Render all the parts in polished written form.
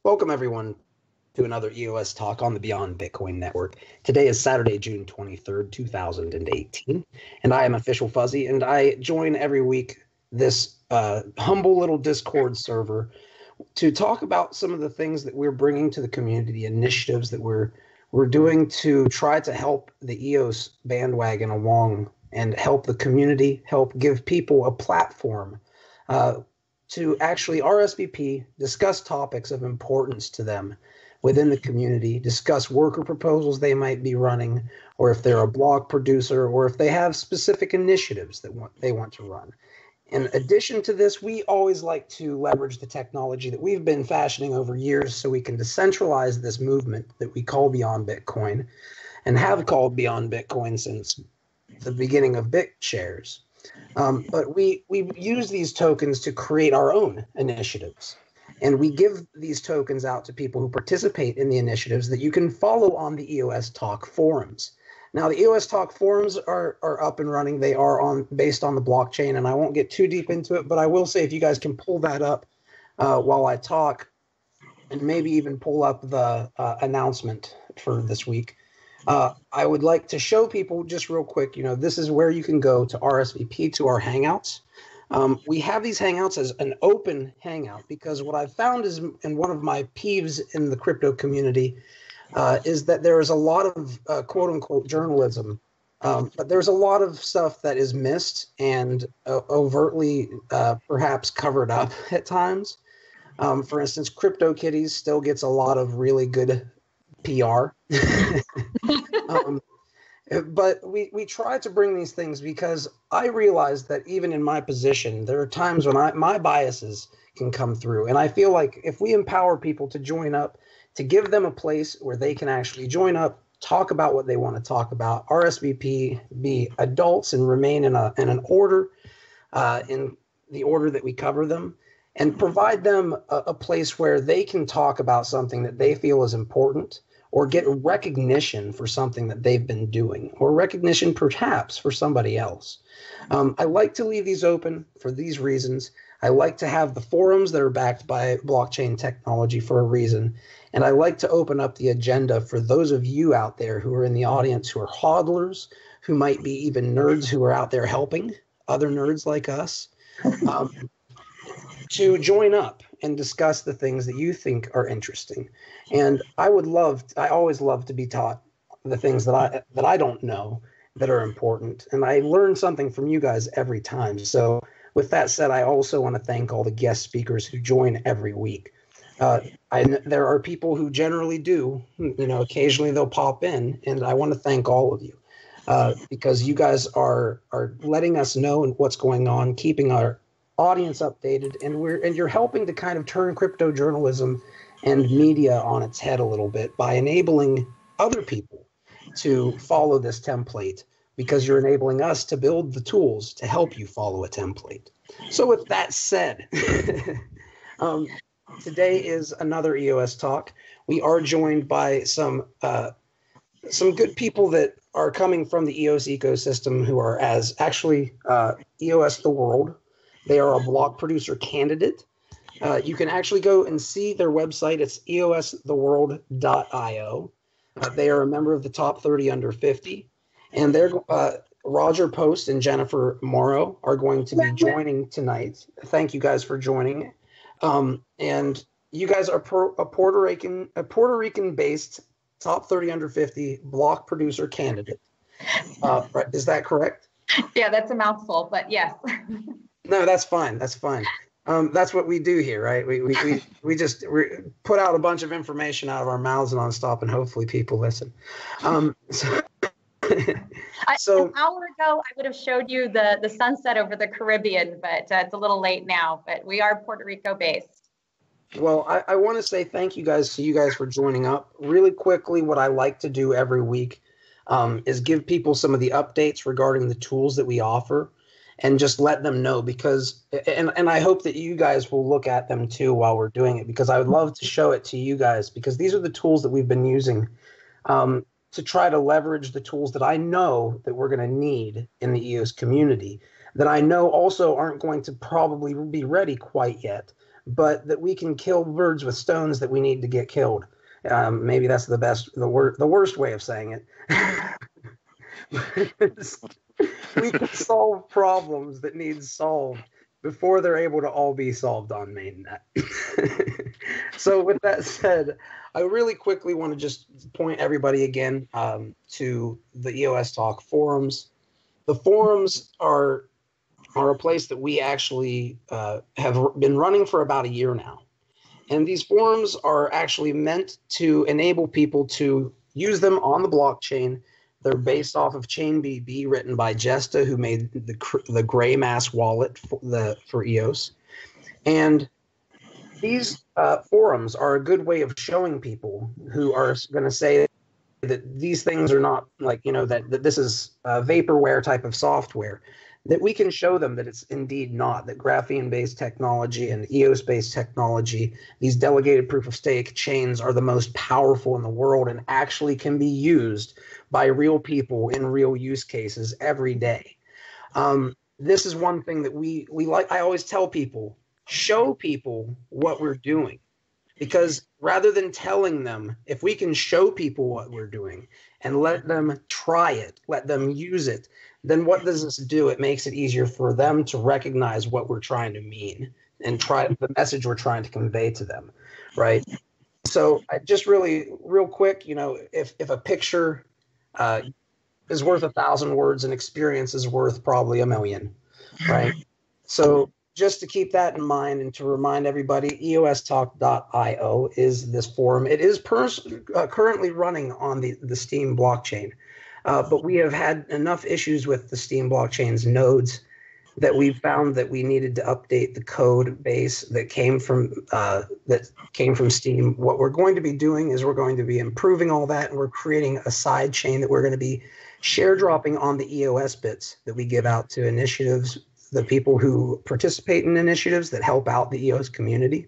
Welcome, everyone, to another EOS Talk on the Beyond Bitcoin Network. Today is Saturday, June 23rd, 2018, and I am Official Fuzzy, and I join every week this humble little Discord server to talk about some of the things that we're bringing to the community, the initiatives that we're doing to try to help the EOS bandwagon along and help the community, help give people a platform to actually RSVP, discuss topics of importance to them within the community, discuss worker proposals they might be running, or if they're a blog producer, or if they have specific initiatives that they want to run. In addition to this, we always like to leverage the technology that we've been fashioning over years so we can decentralize this movement that we call Beyond Bitcoin and have called Beyond Bitcoin since the beginning of BitShares. But we use these tokens to create our own initiatives. And we give these tokens out to people who participate in the initiatives that you can follow on the EOSTalk Forums. Now, the EOSTalk Forums are up and running. They are based on the blockchain, and I won't get too deep into it, but I will say if you guys can pull that up while I talk, and maybe even pull up the announcement for this week, I would like to show people just real quick, this is where you can go to RSVP to our Hangouts. We have these Hangouts as an open Hangout because what I've found is, and one of my peeves in the crypto community, is that there is a lot of quote-unquote journalism, but there's a lot of stuff that is missed and overtly perhaps covered up at times. For instance, CryptoKitties still gets a lot of really good PR. But we try to bring these things because I realize that even in my position, there are times when my biases can come through. And I feel like if we empower people to join up, to give them a place where they can actually join up, talk about what they want to talk about, RSVP, be adults and remain in an order, in the order that we cover them, and provide them a place where they can talk about something that they feel is important, or get recognition for something that they've been doing, or recognition perhaps for somebody else. I like to leave these open for these reasons. I like to have the forums that are backed by blockchain technology for a reason. And I like to open up the agenda for those of you out there who are in the audience who are hodlers, who might be even nerds who are out there helping other nerds like us, to join up and discuss the things that you think are interesting. And I always love to be taught the things that I don't know that are important. And I learn something from you guys every time. So with that said, I also want to thank all the guest speakers who join every week. There are people who generally do, occasionally they'll pop in, and I want to thank all of you because you guys are letting us know what's going on, keeping our audience updated, and you're helping to kind of turn crypto journalism and media on its head a little bit by enabling other people to follow this template, because you're enabling us to build the tools to help you follow a template. So with that said, today is another EOS Talk. We are joined by some good people that are coming from the EOS ecosystem who are actually EOS the World. They are a blog producer candidate. You can actually go and see their website. It's eostheworld.io. They are a member of the top 30 under 50. And they're Roger Post and Jennifer Morrow are going to be joining tonight. Thank you guys for joining. And you guys are a Puerto Rican-based top 30 under 50 blog producer candidate. Right, is that correct? Yeah, that's a mouthful, but yes. No, that's fine. That's fine. That's what we do here, right? We just put out a bunch of information out of our mouths nonstop, and hopefully people listen. So an hour ago, I would have showed you the sunset over the Caribbean, but it's a little late now. But we are Puerto Rico based. Well, I want to say thank you guys for joining up. Really quickly, what I like to do every week is give people some of the updates regarding the tools that we offer, and just let them know, because and I hope that you guys will look at them too while we're doing it, because I would love to show it to you guys, because these are the tools that we've been using to try to leverage the tools that I know that we're going to need in the EOS community, that I know also aren't going to probably be ready quite yet, but that we can kill birds with stones that we need to get killed. Maybe that's the worst way of saying it. We can solve problems that need solved before they're able to all be solved on mainnet. So with that said, I really quickly want to just point everybody again to the EOSTalk Forums. The forums are a place that we actually have been running for about a year now. And these forums are actually meant to enable people to use them on the blockchain. They're based off of ChainBB, written by Jesta, who made the gray mass wallet for EOS. And these forums are a good way of showing people who are going to say that these things are not like, that this is vaporware type of software, that we can show them that it's indeed not, that graphene-based technology and EOS-based technology, these delegated proof-of-stake chains are the most powerful in the world and actually can be used by real people in real use cases every day. This is one thing that we like. I always tell people, show people what we're doing. Because rather than telling them, if we can show people what we're doing and let them try it, let them use it, then what does this do? It makes it easier for them to recognize what we're trying to mean and try the message we're trying to convey to them, right? So I just really, real quick, if a picture is worth 1,000 words, an experience is worth probably 1,000,000, right? So just to keep that in mind and to remind everybody, EOSTalk.io is this forum. It is currently running on the Steam blockchain, but we have had enough issues with the Steam blockchain's nodes that we found that we needed to update the code base that came from Steam. What we're going to be doing is we're going to be improving all that, and we're creating a side chain that we're going to be share dropping on the EOS bits that we give out to initiatives, the people who participate in initiatives that help out the EOS community.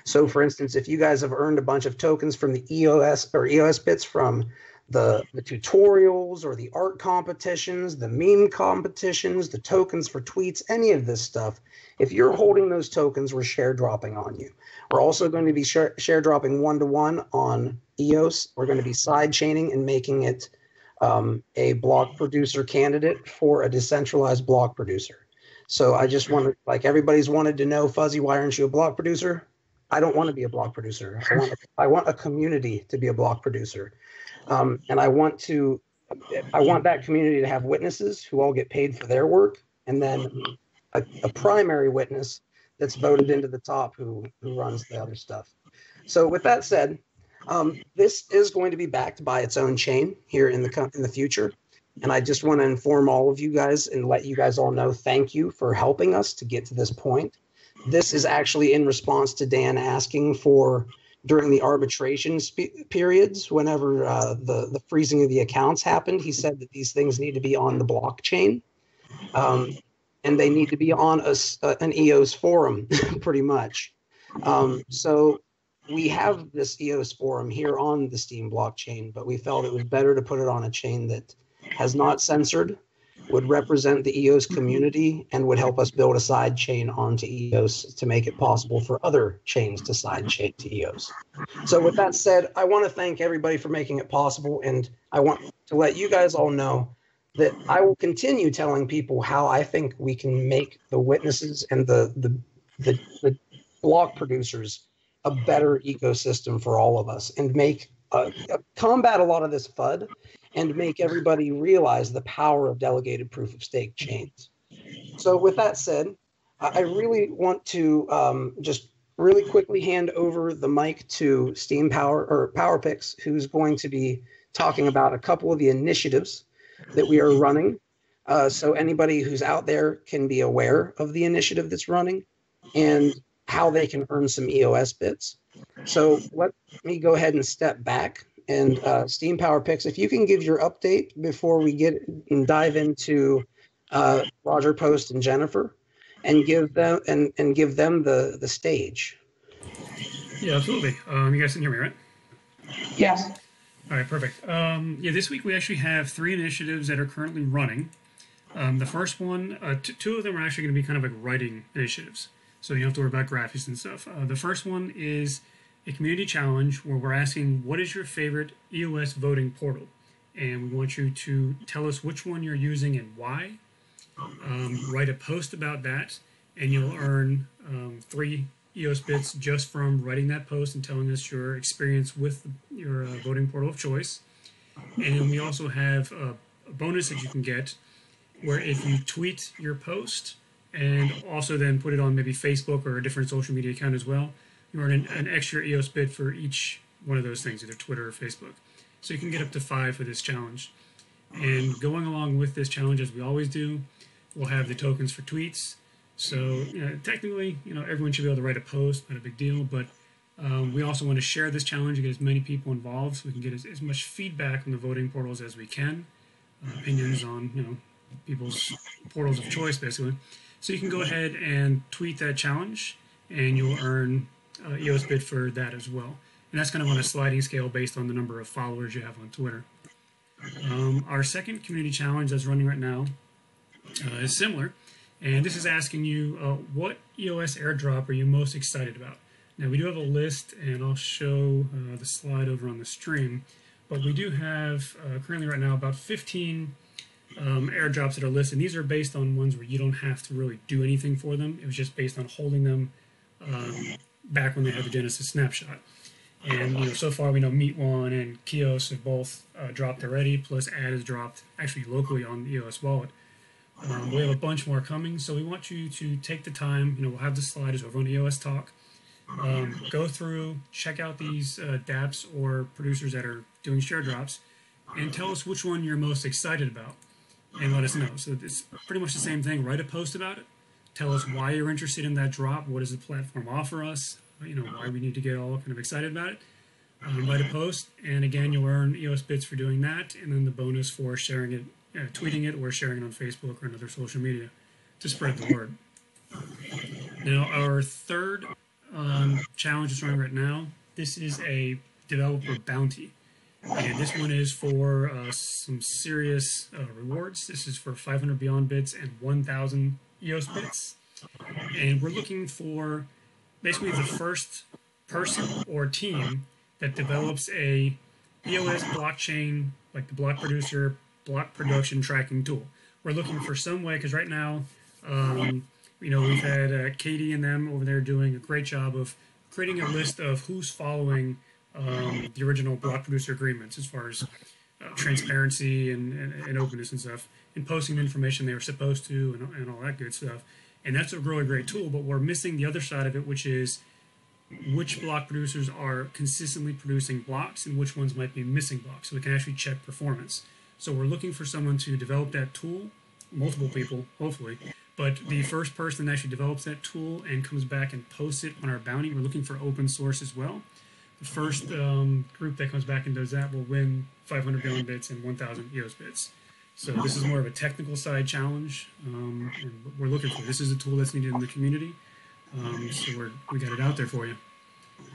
So for instance, if you guys have earned a bunch of tokens from the EOS or EOS bits from the tutorials or the art competitions, the meme competitions, the tokens for tweets, any of this stuff, if you're holding those tokens, we're share dropping on you. We're also going to be share dropping one-to-one on EOS. We're going to be side chaining and making it a block producer candidate for a decentralized block producer. So I just want to, like everybody's wanted to know, Fuzzy, why aren't you a block producer? I don't want to be a block producer. I want a community to be a block producer. And I want that community to have witnesses who all get paid for their work, and then a primary witness that's voted into the top who runs the other stuff. So with that said, this is going to be backed by its own chain here in the future. And I just want to inform all of you guys and let you guys all know, thank you for helping us to get to this point. This is actually in response to Dan asking for, during the arbitration periods, whenever the freezing of the accounts happened, he said that these things need to be on the blockchain. And they need to be on an EOS forum, pretty much. So we have this EOS forum here on the Steam blockchain, but we felt it was better to put it on a chain that has not censored, would represent the EOS community, and would help us build a side chain onto EOS to make it possible for other chains to side chain to EOS. So with that said, I want to thank everybody for making it possible, and I want to let you guys all know that I will continue telling people how I think we can make the witnesses and the block producers a better ecosystem for all of us, and make combat a lot of this FUD, and make everybody realize the power of delegated proof-of-stake chains. So with that said, I really want to just really quickly hand over the mic to Steam PowerPix, who's going to be talking about a couple of the initiatives that we are running. So anybody who's out there can be aware of the initiative that's running and how they can earn some EOS bits. So let me go ahead and step back. And Steam PowerPix, if you can give your update before we get and dive into Roger Post and Jennifer, and give them the stage. Yeah, absolutely. You guys can hear me, right? Yes. All right, perfect. Yeah, this week we actually have 3 initiatives that are currently running. The first one, 2 of them are actually going to be kind of like writing initiatives. so you don't have to worry about graphics and stuff. The first one is a community challenge where we're asking, what is your favorite EOS voting portal? And we want you to tell us which one you're using and why. Write a post about that, and you'll earn 3 EOS bits just from writing that post and telling us your experience with your voting portal of choice. And then we also have a bonus that you can get where if you tweet your post and also then put it on maybe Facebook or a different social media account as well, you earn an extra EOS bit for each one of those things, either Twitter or Facebook. So you can get up to 5 for this challenge. And going along with this challenge, as we always do, we'll have the tokens for tweets. So technically, everyone should be able to write a post, not a big deal, but we also want to share this challenge and get as many people involved so we can get as much feedback on the voting portals as we can, opinions on people's portals of choice, basically. So you can go ahead and tweet that challenge, and you'll earn EOS bit for that as well. And that's kind of on a sliding scale based on the number of followers you have on Twitter. Our second community challenge that's running right now is similar, and this is asking you what EOS airdrop are you most excited about? Now we do have a list, and I'll show the slide over on the stream, but we do have currently right now about 15 airdrops that are listed. These are based on ones where you don't have to really do anything for them. It was just based on holding them back when they had the Genesis snapshot. And so far we know Meet One and Kios have both dropped already, plus Add has dropped actually locally on the EOS wallet. We have a bunch more coming, so we want you to take the time. We'll have the sliders over on EOSTalk. Go through, check out these dApps or producers that are doing Sharedrops, and tell us which one you're most excited about, and let us know. So it's pretty much the same thing. Write a post about it. Tell us why you're interested in that drop. What does the platform offer us? Why we need to get all kind of excited about it. Write a post, and again, you'll earn EOS bits for doing that, and then the bonus for sharing it, tweeting it, or sharing it on Facebook or another social media to spread the word. Now, our third challenge is running right now. This is a developer bounty, and this one is for some serious rewards. This is for 500 Beyond bits and 1,000 EOS bits, and we're looking for basically the first person or team that develops a EOS blockchain, like the block producer, block production tracking tool. We're looking for some way, because right now, we've had Katie and them over there doing a great job of creating a list of who's following the original block producer agreements as far as transparency and openness and stuff, and posting the information they were supposed to and all that good stuff. And that's a really great tool, but we're missing the other side of it, which is which block producers are consistently producing blocks and which ones might be missing blocks, so we can actually check performance. So we're looking for someone to develop that tool, multiple people, hopefully, but the first person that actually develops that tool and comes back and posts it on our bounty, we're looking for open source as well. The first group that comes back and does that will win 500 Beyond bits and 1,000 EOS bits. So this is more of a technical side challenge, and we're looking for. This is a tool that's needed in the community, so we got it out there for you.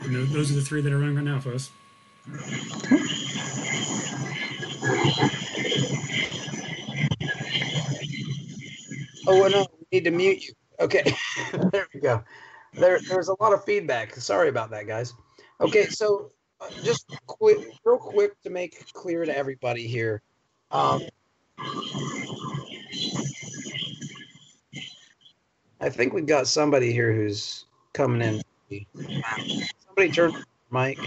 And those are the 3 that are running right now, folks. Oh, no, we need to mute you. Okay, there we go. There's a lot of feedback. Sorry about that, guys. Okay, so just real quick to make clear to everybody here. I think we've got somebody here who's coming in. Somebody turn the mic.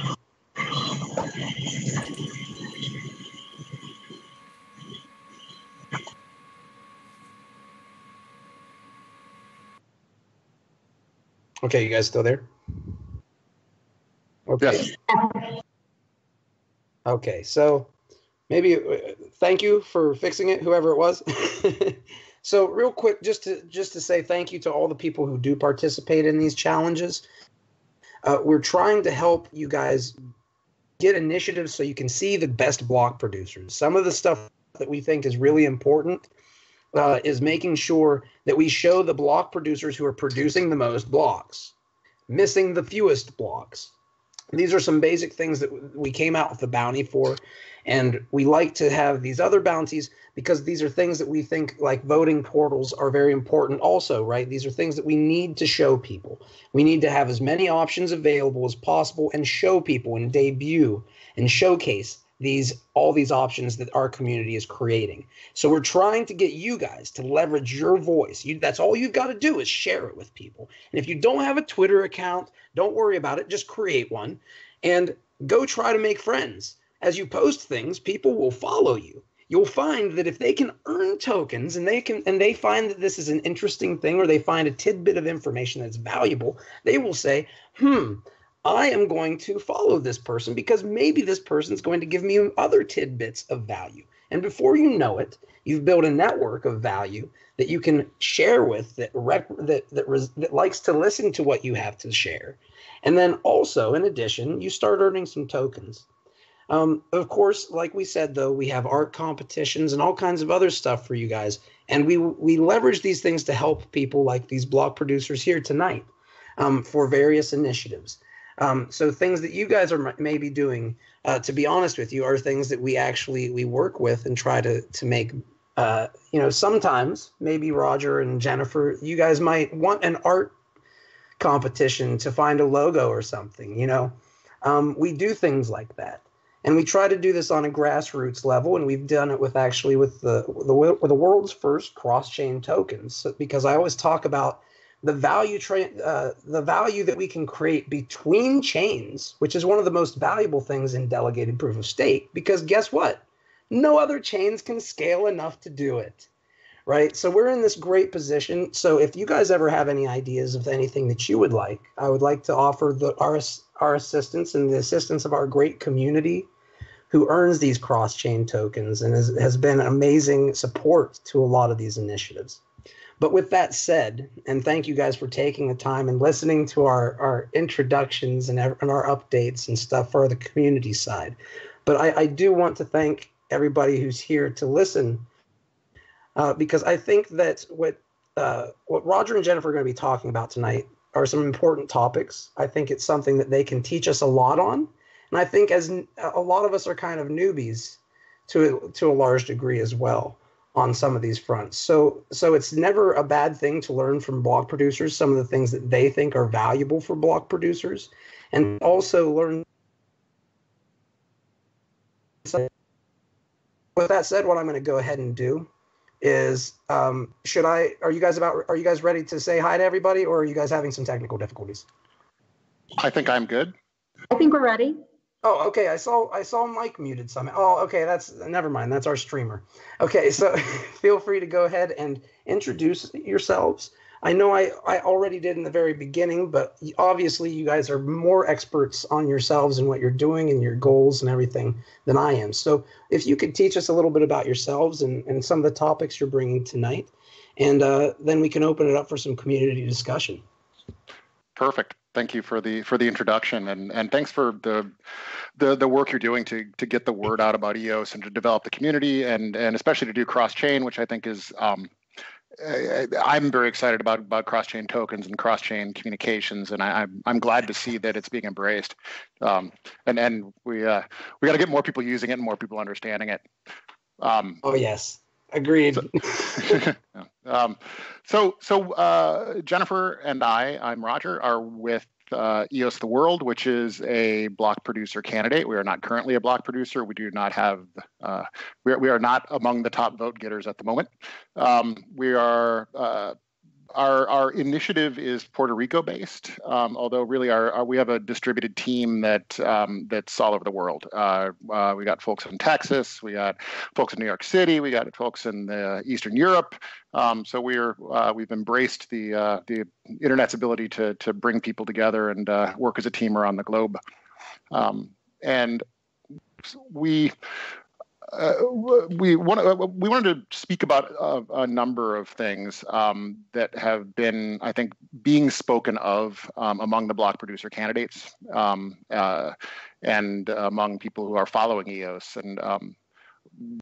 Okay, you guys still there? Okay. Yes. Okay, so maybe thank you for fixing it, whoever it was. So real quick, just to say thank you to all the people who do participate in these challenges. We're trying to help you guys get initiatives so you can see the best block producers. Some of the stuff that we think is really important is making sure that we show the block producers who are producing the most blocks, missing the fewest blocks. These are some basic things that we came out with the bounty for. And we like to have these other bounties because these are things that we think, like voting portals, are very important also, right? These are things that we need to show people. We need to have as many options available as possible and show people and debut and showcase all these options that our community is creating. So we're trying to get you guys to leverage your voice. That's all you've got to do is share it with people. And if you don't have a Twitter account, don't worry about it. Just create one and go try to make friends. As you post things, people will follow you. You'll find that if they can earn tokens and they find that this is an interesting thing, or they find a tidbit of information that's valuable, they will say, I am going to follow this person because maybe this person's going to give me other tidbits of value. And before you know it, you've built a network of value that you can share with, that likes to listen to what you have to share. And then also, in addition, you start earning some tokens. Of course, like we said, though, we have art competitions and all kinds of other stuff for you guys. And we leverage these things to help people like these block producers here tonight for various initiatives. So things that you guys are maybe doing, to be honest with you, are things that we work with and try to make, sometimes maybe Roger and Jennifer, you guys might want an art competition to find a logo or something, we do things like that. And we try to do this on a grassroots level, and we've done it with the world's first cross-chain tokens. Because I always talk about the value that we can create between chains, which is one of the most valuable things in delegated proof of stake. Because guess what? No other chains can scale enough to do it, right? So we're in this great position. So if you guys ever have any ideas of anything that you would like, I would like to offer our assistance and the assistance of our great community who earns these cross-chain tokens and has been amazing support to a lot of these initiatives. But with that said, and thank you guys for taking the time and listening to our introductions and our updates and stuff for the community side. But I do want to thank everybody who's here to listen, because I think that what Roger and Jennifer are going to be talking about tonight are some important topics. I think it's something that they can teach us a lot on. And I think as a lot of us are kind of newbies to a large degree as well on some of these fronts. So it's never a bad thing to learn from block producers some of the things that they think are valuable for block producers, and also learn. With that said, what I'm going to go ahead and do is, are you guys ready to say hi to everybody, or are you guys having some technical difficulties? I think I'm good. I think we're ready. Oh, okay. I saw Mike muted somehow. Oh, okay. Never mind. That's our streamer. Okay, so feel free to go ahead and introduce yourselves. I know I already did in the very beginning, but obviously you guys are more experts on yourselves and what you're doing and your goals and everything than I am. So if you could teach us a little bit about yourselves and some of the topics you're bringing tonight, and then we can open it up for some community discussion. Perfect. Thank you for the introduction, and thanks for the work you're doing to get the word out about EOS and to develop the community, and especially to do cross-chain, which I think is I'm very excited about cross-chain tokens and cross-chain communications, and I'm glad to see that it's being embraced. And we got to get more people using it and more people understanding it. Oh yes. Agreed. So Jennifer and I'm Roger, are with EOS the World, which is a block producer candidate. We are not currently a block producer. We do not have, we are not among the top vote getters at the moment. We are, our initiative is Puerto Rico based, although really we have a distributed team that's all over the world. We got folks in Texas, we got folks in New York City, we got folks in Eastern Europe. So we've embraced the internet's ability to bring people together and work as a team around the globe. And we wanted to speak about a number of things that have been, I think, being spoken of among the block producer candidates and among people who are following EOS. And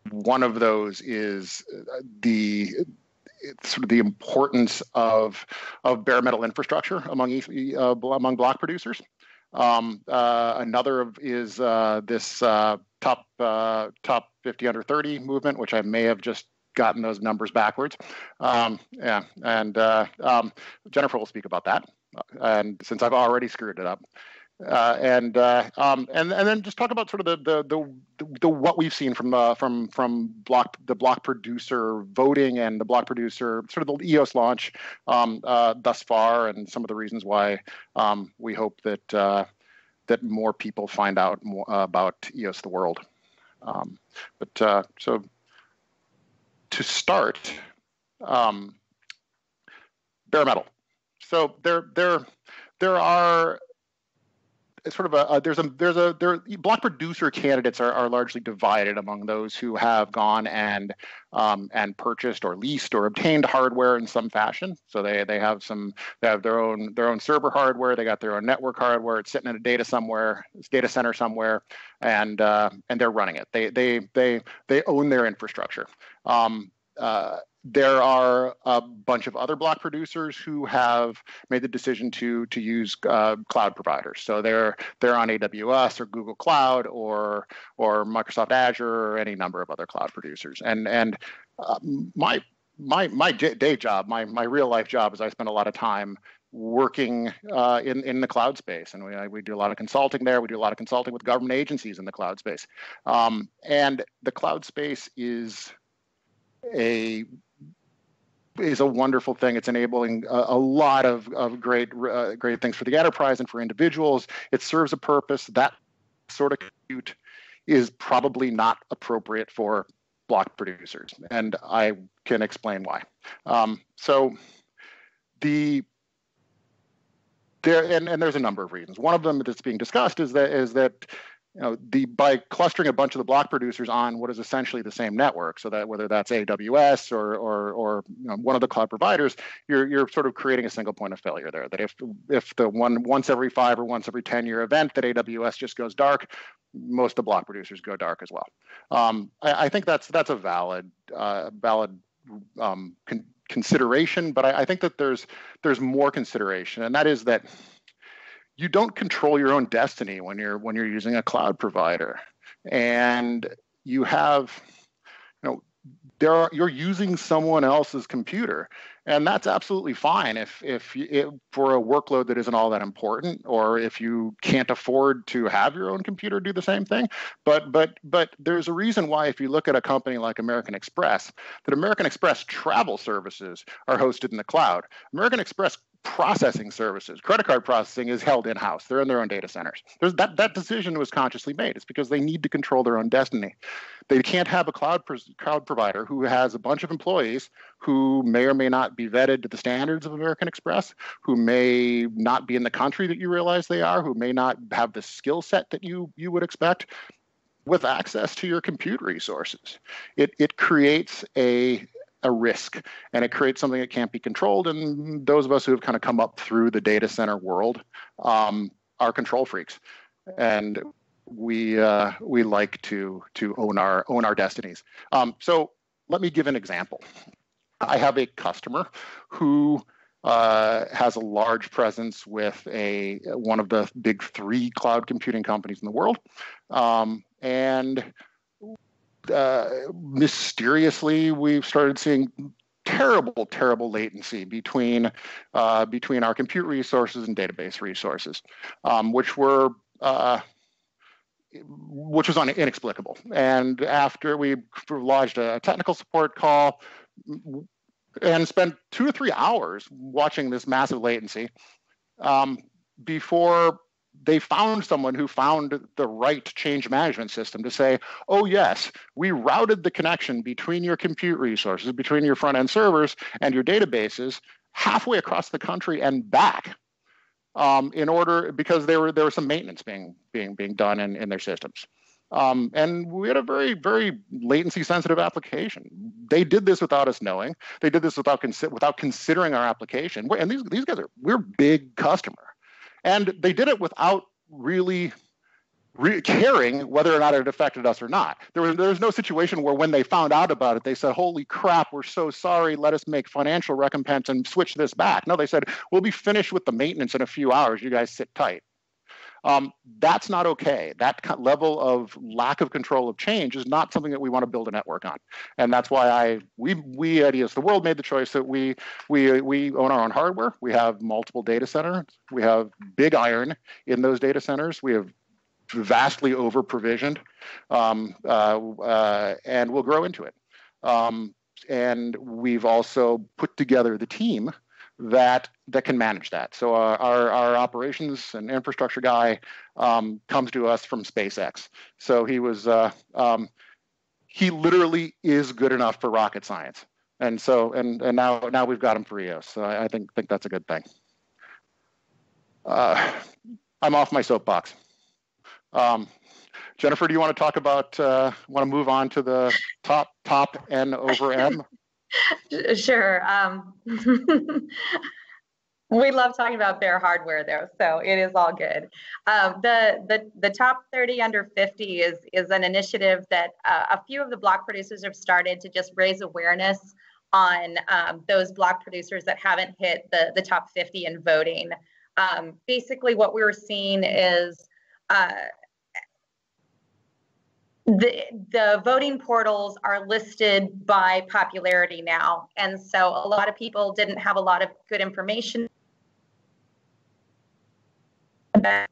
one of those is sort of the importance of bare metal infrastructure among block producers. Another is this top 50 under 30 movement, which I may have just gotten those numbers backwards. Yeah, and Jennifer will speak about that, and since I've already screwed it up. And then just talk about sort of the what we've seen from the block producer voting and the block producer sort of the EOS launch thus far, and some of the reasons why we hope that that more people find out more about EOS the World. So to start, bare metal. So there are sort of block producer candidates are largely divided among those who have gone and purchased or leased or obtained hardware in some fashion. So they have their own server hardware, they got their own network hardware, it's sitting in a data center somewhere, and they're running it. They own their infrastructure. There are a bunch of other block producers who have made the decision to use cloud providers. So they're on AWS or Google Cloud or Microsoft Azure or any number of other cloud producers. And my day job, my real life job, is I spend a lot of time working in the cloud space, and we do a lot of consulting there. We do a lot of consulting with government agencies in the cloud space, and the cloud space is a wonderful thing. It's enabling a lot of great things for the enterprise and for individuals. It serves a purpose. That sort of compute is probably not appropriate for block producers, and I can explain why. There's a number of reasons. One of them that's being discussed is that by clustering a bunch of the block producers on what is essentially the same network, so that whether that's AWS or one of the cloud providers, you're sort of creating a single point of failure there. That if the once every 5 or once every 10-year event that AWS just goes dark, most of the block producers go dark as well. I think that's a valid consideration, but I think that there's more consideration, and that is that you don't control your own destiny when you're using a cloud provider, and you have, you're using someone else's computer, and that's absolutely fine if for a workload that isn't all that important, or if you can't afford to have your own computer do the same thing. But there's a reason why, if you look at a company like American Express, that American Express travel services are hosted in the cloud. American Express processing services, credit card processing, is held in-house. They're in their own data centers. That decision was consciously made. It's because they need to control their own destiny. They can't have a cloud provider who has a bunch of employees who may or may not be vetted to the standards of American Express, who may not be in the country that you realize they are, who may not have the skill set that you would expect, with access to your compute resources. It creates a risk, and it creates something that can't be controlled. And those of us who have kind of come up through the data center world are control freaks, and we like to own our destinies. So let me give an example. I have a customer who has a large presence with one of the big 3 cloud computing companies in the world, and mysteriously, we've started seeing terrible latency between our compute resources and database resources, which was inexplicable. And after we lodged a technical support call and spent 2 to 3 hours watching this massive latency, before they found someone who found the right change management system to say, oh yes, we routed the connection between your compute resources, between your front-end servers and your databases halfway across the country and back, because there was some maintenance being done in their systems. And we had a very, very latency sensitive application. They did this without us knowing. They did this without considering our application. And these guys we're a big customer. And they did it without really caring whether or not it affected us or not. There was no situation where when they found out about it, they said, holy crap, we're so sorry, let us make financial recompense and switch this back. No, they said, we'll be finished with the maintenance in a few hours, you guys sit tight. That's not okay. That level of lack of control of change is not something that we want to build a network on. And that's why we at EOS the World made the choice that we own our own hardware. We have multiple data centers. We have big iron in those data centers. We have vastly over provisioned, and we'll grow into it. And we've also put together the team that can manage that. So our operations and infrastructure guy comes to us from SpaceX. So he literally is good enough for rocket science. And so and now we've got him for EOS. So I think that's a good thing. I'm off my soapbox. Jennifer, do you want to talk about, want to move on to the top N over M? Sure. We love talking about bare hardware though, so it is all good. The top 30 under 50 is an initiative that a few of the block producers have started to just raise awareness on those block producers that haven't hit the top 50 in voting. Basically what we were seeing is the voting portals are listed by popularity now. And so a lot of people didn't have a lot of good information. They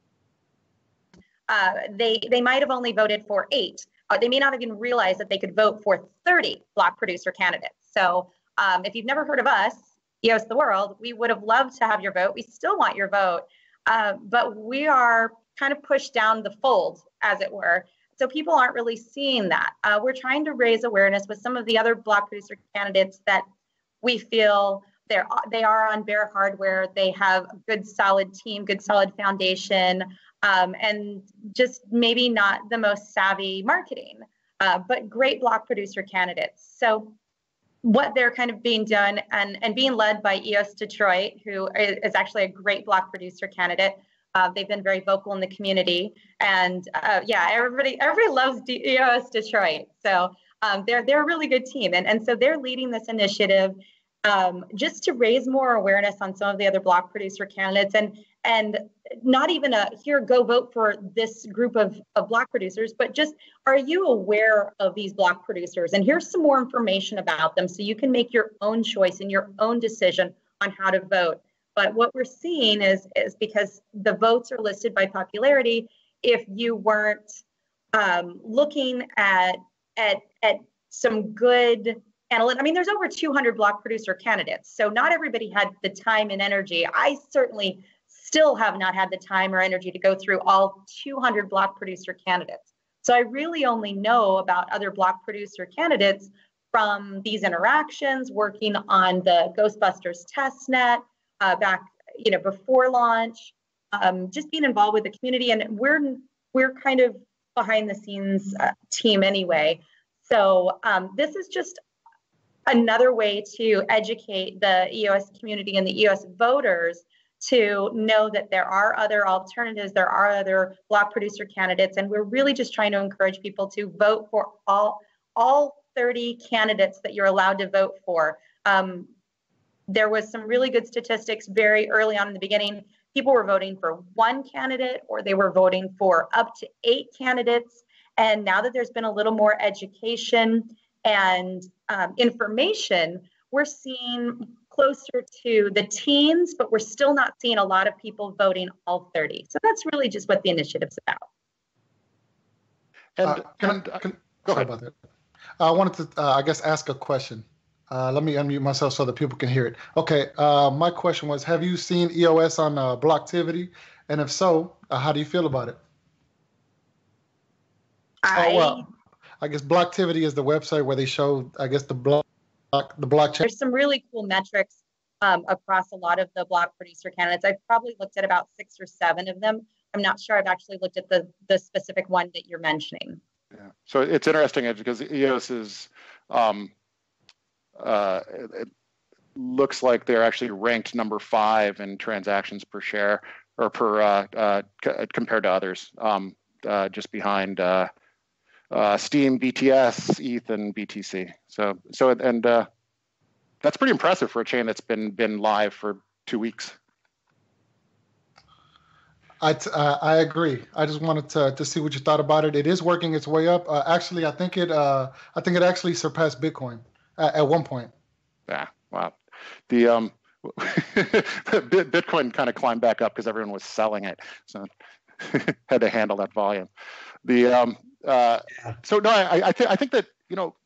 might have only voted for 8. They may not even realize that they could vote for 30 block producer candidates. So if you've never heard of us, EOS the World, we would have loved to have your vote. We still want your vote, but we are kind of pushed down the fold, as it were. So people aren't really seeing that. We're trying to raise awareness with some of the other block producer candidates that we feel they are on bare hardware. They have a good, solid team, good, solid foundation, and just maybe not the most savvy marketing, but great block producer candidates. So what they're kind of being done and being led by EOS Detroit, who is actually a great block producer candidate. They've been very vocal in the community, and yeah, everybody loves EOS Detroit. So they're a really good team, and so they're leading this initiative just to raise more awareness on some of the other block producer candidates, and not even here, go vote for this group of block producers, but just, are you aware of these block producers? And here's some more information about them so you can make your own choice and your own decision on how to vote. But what we're seeing is because the votes are listed by popularity, if you weren't looking at some good analytics, I mean, there's over 200 block producer candidates, so not everybody had the time and energy. I certainly still have not had the time or energy to go through all 200 block producer candidates. So I really only know about other block producer candidates from these interactions, working on the Ghostbusters testnet, back, before launch, just being involved with the community, and we're kind of behind the scenes team anyway. So this is just another way to educate the EOS community and the EOS voters to know that there are other alternatives, there are other block producer candidates, and we're really just trying to encourage people to vote for all 30 candidates that you're allowed to vote for. There was some really good statistics very early on in the beginning. People were voting for 1 candidate, or they were voting for up to 8 candidates. And now that there's been a little more education and information, we're seeing closer to the teens, but we're still not seeing a lot of people voting all 30. So that's really just what the initiative's about. And go ahead about that. I wanted to, I guess, ask a question. Let me unmute myself so that people can hear it. Okay, my question was, have you seen EOS on Blocktivity? And if so, how do you feel about it? I guess Blocktivity is the website where they show, I guess, the blockchain. There's some really cool metrics across a lot of the block producer candidates. I've probably looked at about 6 or 7 of them. I'm not sure I've actually looked at the specific one that you're mentioning. Yeah. So it's interesting because EOS is, it looks like they're actually ranked number 5 in transactions per share or compared to others, just behind Steam, BTS, ETH, and BTC. So that's pretty impressive for a chain that's been live for 2 weeks. I agree. I just wanted to see what you thought about it. It is working its way up. Actually, I think it actually surpassed Bitcoin at one point. Yeah. Wow. The Bitcoin kind of climbed back up because everyone was selling it, so had to handle that volume. So no, I think that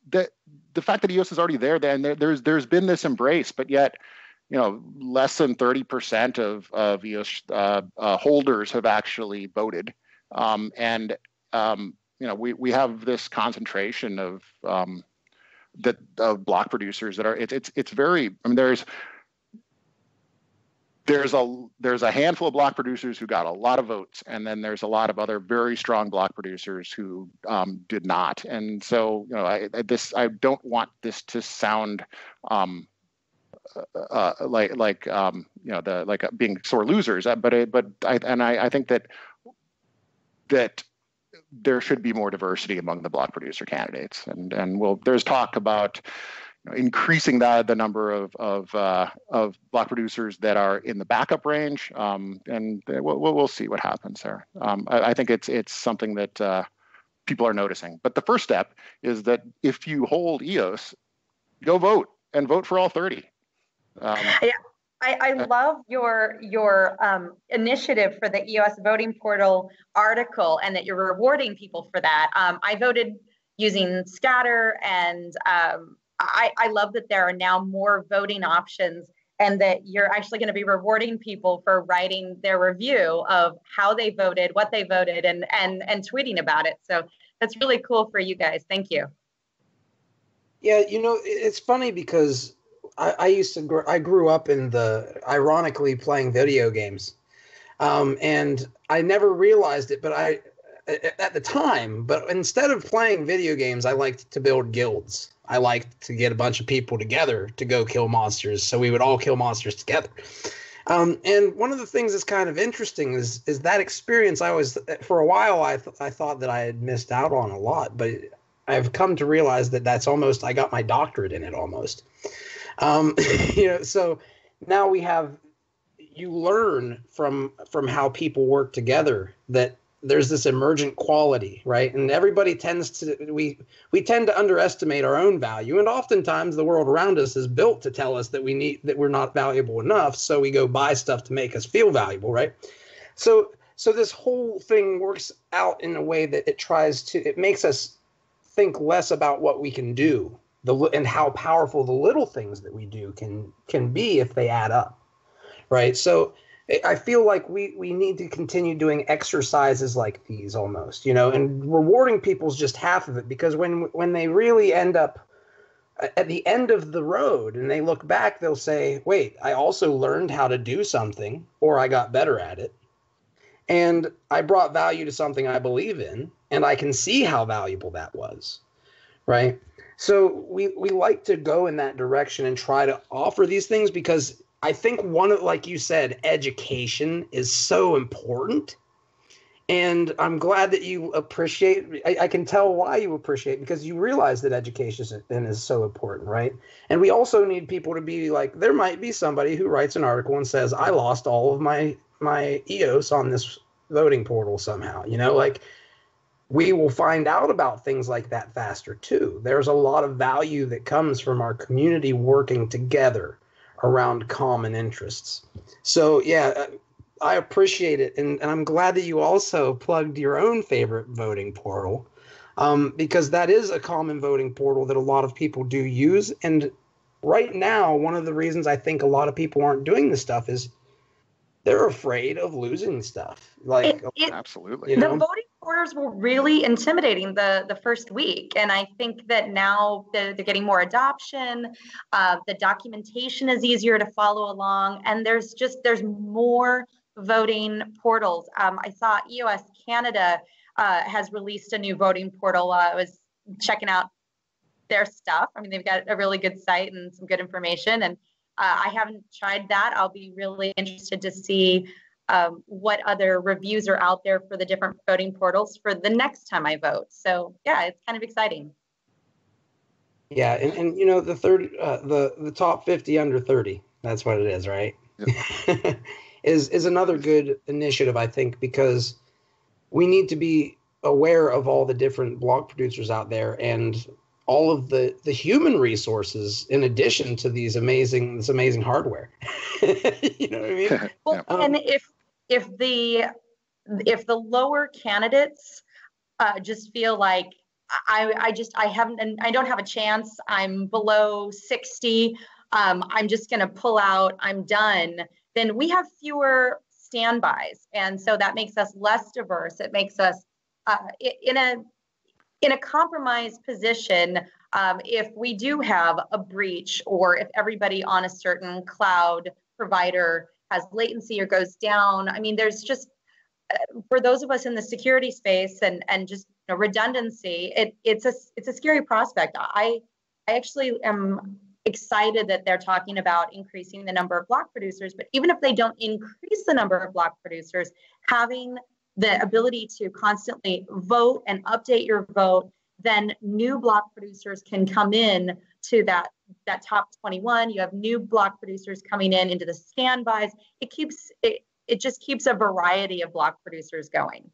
that the fact that EOS is already there, then there's been this embrace, but yet less than 30% of EOS holders have actually voted, and we have this concentration of block producers that are it's very, I mean, there's a handful of block producers who got a lot of votes, and then there's a lot of other very strong block producers who did not. And so I don't want this to sound like being sore losers, but I think that there should be more diversity among the block producer candidates, and there's talk about increasing the number of block producers that are in the backup range, and we'll see what happens there. I think it's something that people are noticing. But the first step is that if you hold EOS, go vote and vote for all 30. Yeah, I love your initiative for the EOS voting portal article, and that you're rewarding people for that. I voted using Scatter, and I love that there are now more voting options, and that you're actually going to be rewarding people for writing their review of how they voted, what they voted, and tweeting about it. So that's really cool for you guys. Thank you. Yeah, it's funny because I grew up ironically playing video games, and I never realized it, but at the time. But instead of playing video games, I liked to build guilds. I liked to get a bunch of people together to go kill monsters, so we would all kill monsters together. And one of the things that's kind of interesting is that experience. For a while, I thought that I had missed out on a lot, but I've come to realize that that's almost, I got my doctorate in it almost. So now you learn from how people work together, that there's this emergent quality, right? And everybody we tend to underestimate our own value. And oftentimes the world around us is built to tell us that we're not valuable enough. So we go buy stuff to make us feel valuable, right? So this whole thing works out in a way that it makes us think less about what we can do, and how powerful the little things that we do can be if they add up, right? So I feel like we need to continue doing exercises like these almost, and rewarding people's just half of it, because when they really end up at the end of the road and they look back, they'll say, wait, I also learned how to do something, or I got better at it, and I brought value to something I believe in, and I can see how valuable that was, right? So we like to go in that direction and try to offer these things, because I think like you said, education is so important. And I'm glad that you appreciate, I can tell why you appreciate, because you realize that education is so important, right? And we also need people to be like, there might be somebody who writes an article and says, I lost all of my EOS on this voting portal somehow, like, we will find out about things like that faster too. There's a lot of value that comes from our community working together around common interests. So yeah, I appreciate it. And I'm glad that you also plugged your own favorite voting portal, because that is a common voting portal that a lot of people do use. And right now, one of the reasons I think a lot of people aren't doing this stuff is they're afraid of losing stuff. Absolutely. The voting portals were really intimidating the first week. And I think that now they're getting more adoption. The documentation is easier to follow along. And there's more voting portals. I saw EOS Canada has released a new voting portal. I was checking out their stuff. I mean, they've got a really good site and some good information. And I haven't tried that. I'll be really interested to see what other reviews are out there for the different voting portals for the next time I vote. So yeah, it's kind of exciting. Yeah, and the top 50 under 30. That's what it is, right? Yep. is another good initiative, I think, because we need to be aware of all the different block producers out there and all of the human resources in addition to this amazing hardware. You know what I mean? Well, and if the lower candidates just feel like I don't have a chance, I'm below 60, I'm just going to pull out, I'm done, then we have fewer standbys, and so that makes us less diverse. It makes us in a compromised position if we do have a breach, or if everybody on a certain cloud provider has latency or goes down. I mean, there's just for those of us in the security space and just redundancy, it's a scary prospect. I actually am excited that they're talking about increasing the number of block producers, but even if they don't increase the number of block producers, having the ability to constantly vote and update your vote, then new block producers can come in to that top 21. You have new block producers coming into the standbys. It just keeps a variety of block producers going.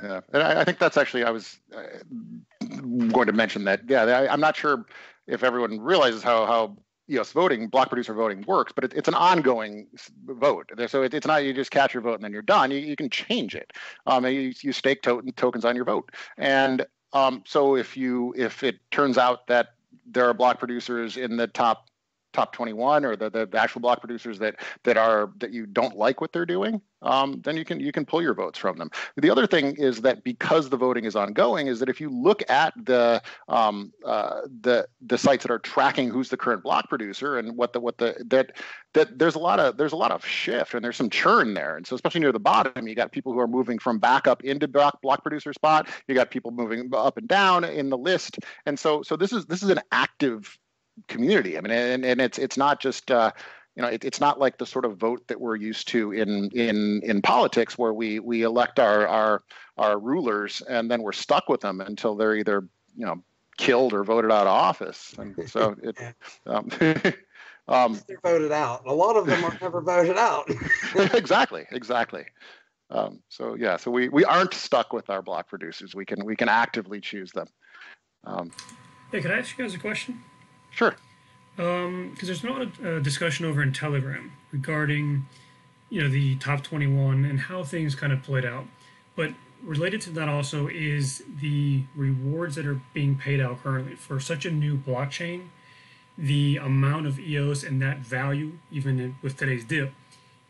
Yeah, and I think that's actually, I was going to mention that. Yeah, I'm not sure if everyone realizes how EOS voting, block producer voting works, but it's an ongoing vote. So it's not you just catch your vote and then you're done. You can change it. You stake tokens on your vote, and so if it turns out that there are block producers in the top 21, or the actual block producers that you don't like what they're doing, then you can pull your votes from them. The other thing is that because the voting is ongoing, is that if you look at the sites that are tracking who's the current block producer and that there's a lot of shift, and there's some churn there. And so especially near the bottom, you got people who are moving from backup into block producer spot. You got people moving up and down in the list. And so this is an active community. I mean, and it's not just it's not like the sort of vote that we're used to in politics, where we elect our rulers and then we're stuck with them until they're either killed or voted out of office. And so they're voted out. A lot of them are never voted out. Exactly. So we aren't stuck with our block producers. We can actively choose them. Hey, could I ask you guys a question? Sure. Because there's a lot of discussion over in Telegram regarding, the top 21 and how things kind of played out. But related to that also is the rewards that are being paid out currently for such a new blockchain. The amount of EOS and that value, even with today's dip,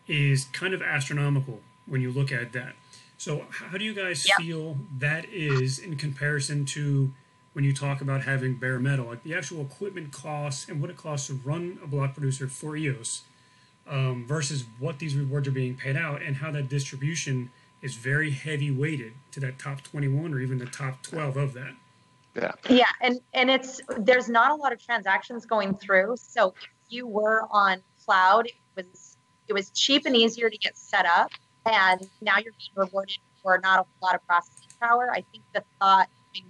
is kind of astronomical when you look at that. So how do you guys feel that is in comparison to when you talk about having bare metal, like the actual equipment costs and what it costs to run a block producer for EOS versus what these rewards are being paid out, and how that distribution is very heavy weighted to that top 21 or even the top 12 of that? Yeah, and there's not a lot of transactions going through. So if you were on cloud, it was cheap and easier to get set up, and now you're being rewarded for not a lot of processing power. I think the thought,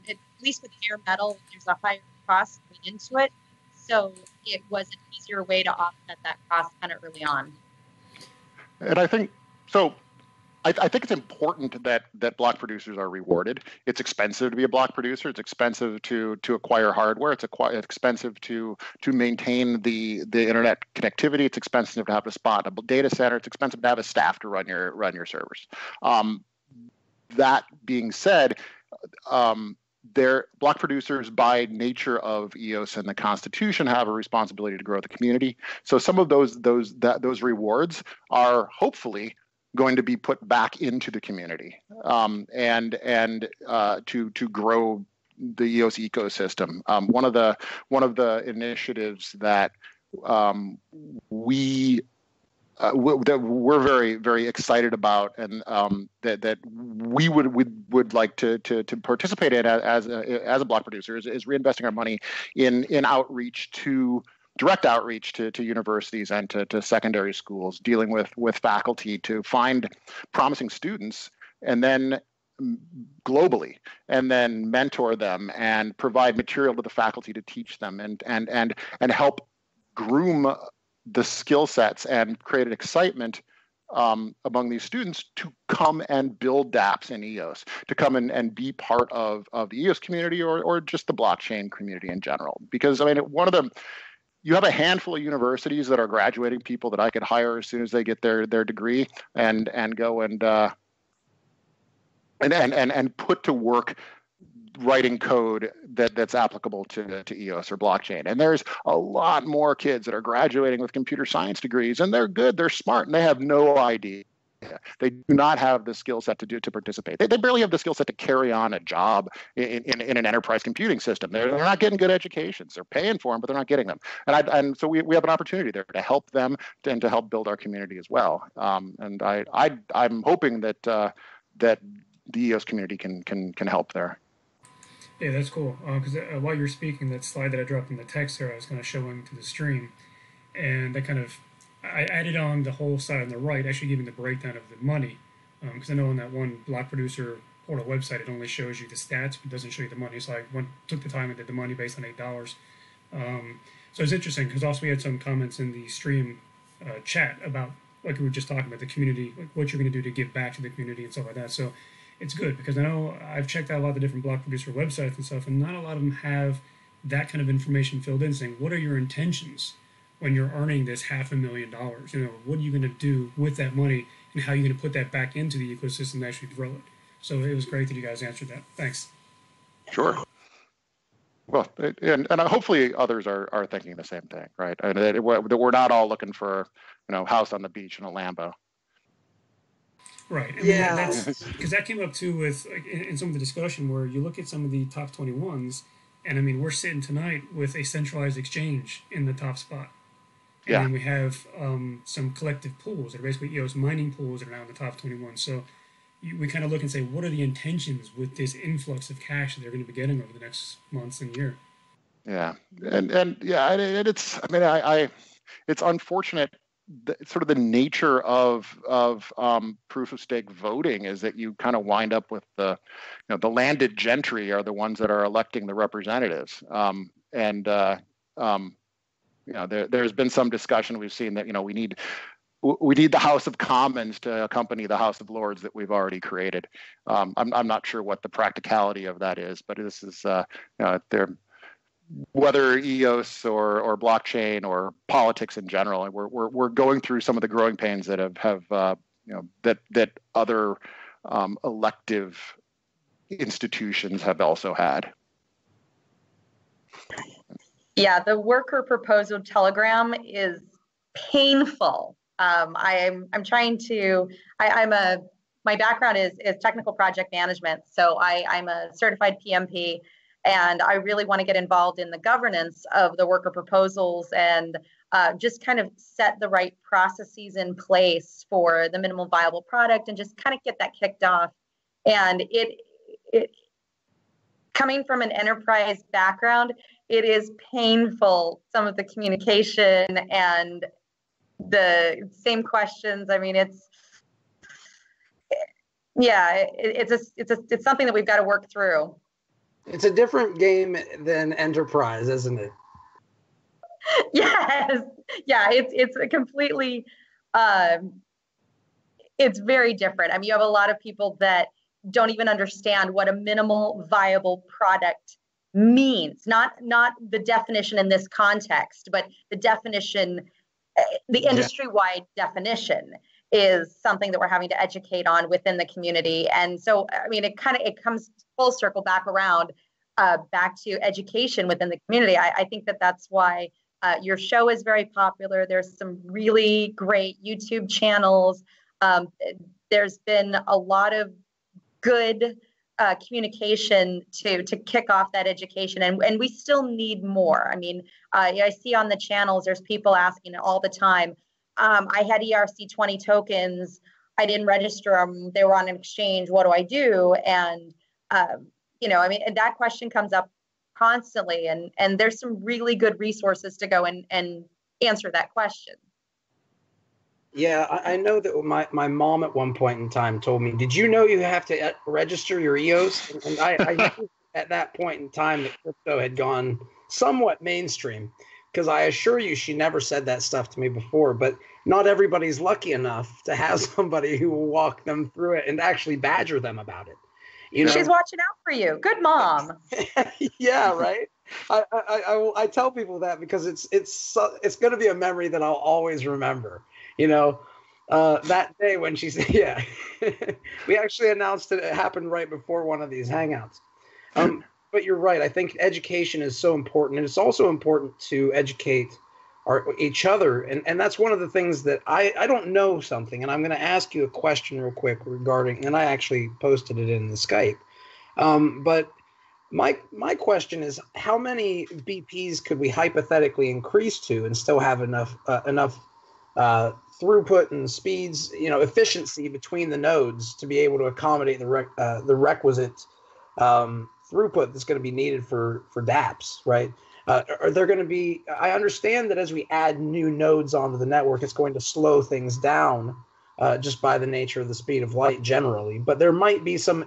at least with bare metal, there's a higher cost going into it, so it was an easier way to offset that cost kind of early on. And I think so. I think it's important that block producers are rewarded. It's expensive to be a block producer. It's expensive to acquire hardware. It's expensive to maintain the internet connectivity. It's expensive to have a spot in a data center. It's expensive to have a staff to run your servers. That being said, they're block producers by nature of EOS and the Constitution have a responsibility to grow the community. So some of those rewards are hopefully going to be put back into the community and to grow the EOS ecosystem. One of the initiatives that we're very, very excited about, and that we would like to participate in as a block producer is reinvesting our money in direct outreach to universities and to secondary schools, dealing with faculty to find promising students, and then globally, and then mentor them and provide material to the faculty to teach them and help groom the skill sets and create an excitement among these students to come and build dApps in EOS, to come and be part of the EOS community or just the blockchain community in general. Because I mean, you have a handful of universities that are graduating people that I could hire as soon as they get their degree and go and put to work writing code that's applicable to EOS or blockchain. And there's a lot more kids that are graduating with computer science degrees, and they're good, they're smart, and they have no idea. They do not have the skill set to participate. They barely have the skill set to carry on a job in an enterprise computing system. They're not getting good educations. They're paying for them, but they're not getting them. And so we have an opportunity there to help them and to help build our community as well. And I'm hoping that the EOS community can help there. Yeah, that's cool. Because while you're speaking, that slide that I dropped in the text there, I was kind of showing to the stream, and I added on the whole side on the right, actually giving the breakdown of the money. Because I know on that one block producer portal website, it only shows you the stats, but doesn't show you the money. So I took the time and did the money based on $8. So it's interesting because also we had some comments in the stream chat about, like we were just talking about, the community, like what you're going to do to give back to the community and stuff like that. So it's good because I know I've checked out a lot of the different block producer websites and stuff, and not a lot of them have that kind of information filled in saying, what are your intentions when you're earning this $500,000? You know, what are you going to do with that money, and how are you going to put that back into the ecosystem and actually grow it? So it was great that you guys answered that. Thanks. Sure. Well, and hopefully others are thinking the same thing, right? And that we're not all looking for, house on the beach and a Lambo. Right. I mean, that's because that came up too with in some of the discussion where you look at some of the top 21s, and I mean, we're sitting tonight with a centralized exchange in the top spot. And then we have some collective pools that are basically EOS mining pools that are now in the top 21. So we kind of look and say, what are the intentions with this influx of cash that they're going to be getting over the next months and year? Yeah, and it's, I mean, it's unfortunate. Sort of the nature of proof of stake voting is that you kind of wind up with the landed gentry are the ones that are electing the representatives. There's been some discussion we've seen that we need the House of Commons to accompany the House of Lords that we've already created. I'm not sure what the practicality of that is, but this is whether EOS or blockchain or politics in general, we're going through some of the growing pains that that other elective institutions have also had. Yeah, the worker proposal telegram is painful. My background is technical project management, so I'm a certified PMP. And I really want to get involved in the governance of the worker proposals and just kind of set the right processes in place for the minimal viable product and just kind of get that kicked off. And it coming from an enterprise background, it is painful, some of the communication and the same questions. I mean, it's something that we've got to work through. It's a different game than enterprise, isn't it? Yes. Yeah, it's a completely, it's very different. I mean, you have a lot of people that don't even understand what a minimal viable product means. Not the definition in this context, but the definition, the industry-wide definition is something that we're having to educate on within the community. And so, I mean, it comes full circle back around, back to education within the community. I think that's why your show is very popular. There's some really great YouTube channels. There's been a lot of good communication to kick off that education, and we still need more. I mean, I see on the channels, there's people asking all the time, I had ERC20 tokens. I didn't register them. They were on an exchange. What do I do? And, I mean, and that question comes up constantly. And there's some really good resources to go and answer that question. Yeah, I know that my mom at one point in time told me, did you know you have to register your EOS? And I knew at that point in time that crypto had gone somewhat mainstream. Because I assure you, she never said that stuff to me before. But not everybody's lucky enough to have somebody who will walk them through it and actually badger them about it. You know? She's watching out for you. Good mom. Yeah, right. I tell people that because it's going to be a memory that I'll always remember. You know, that day when she said, yeah, we actually announced that it happened right before one of these hangouts. But you're right. I think education is so important, and it's also important to educate each other. And that's one of the things that I don't know something, and I'm going to ask you a question real quick regarding, and I actually posted it in the Skype. But my question is, how many BPs could we hypothetically increase to and still have enough throughput and speeds, you know, efficiency between the nodes to be able to accommodate the requisite throughput that's going to be needed for dApps, right? Are there going to be, I understand that as we add new nodes onto the network, it's going to slow things down just by the nature of the speed of light generally. But there might be some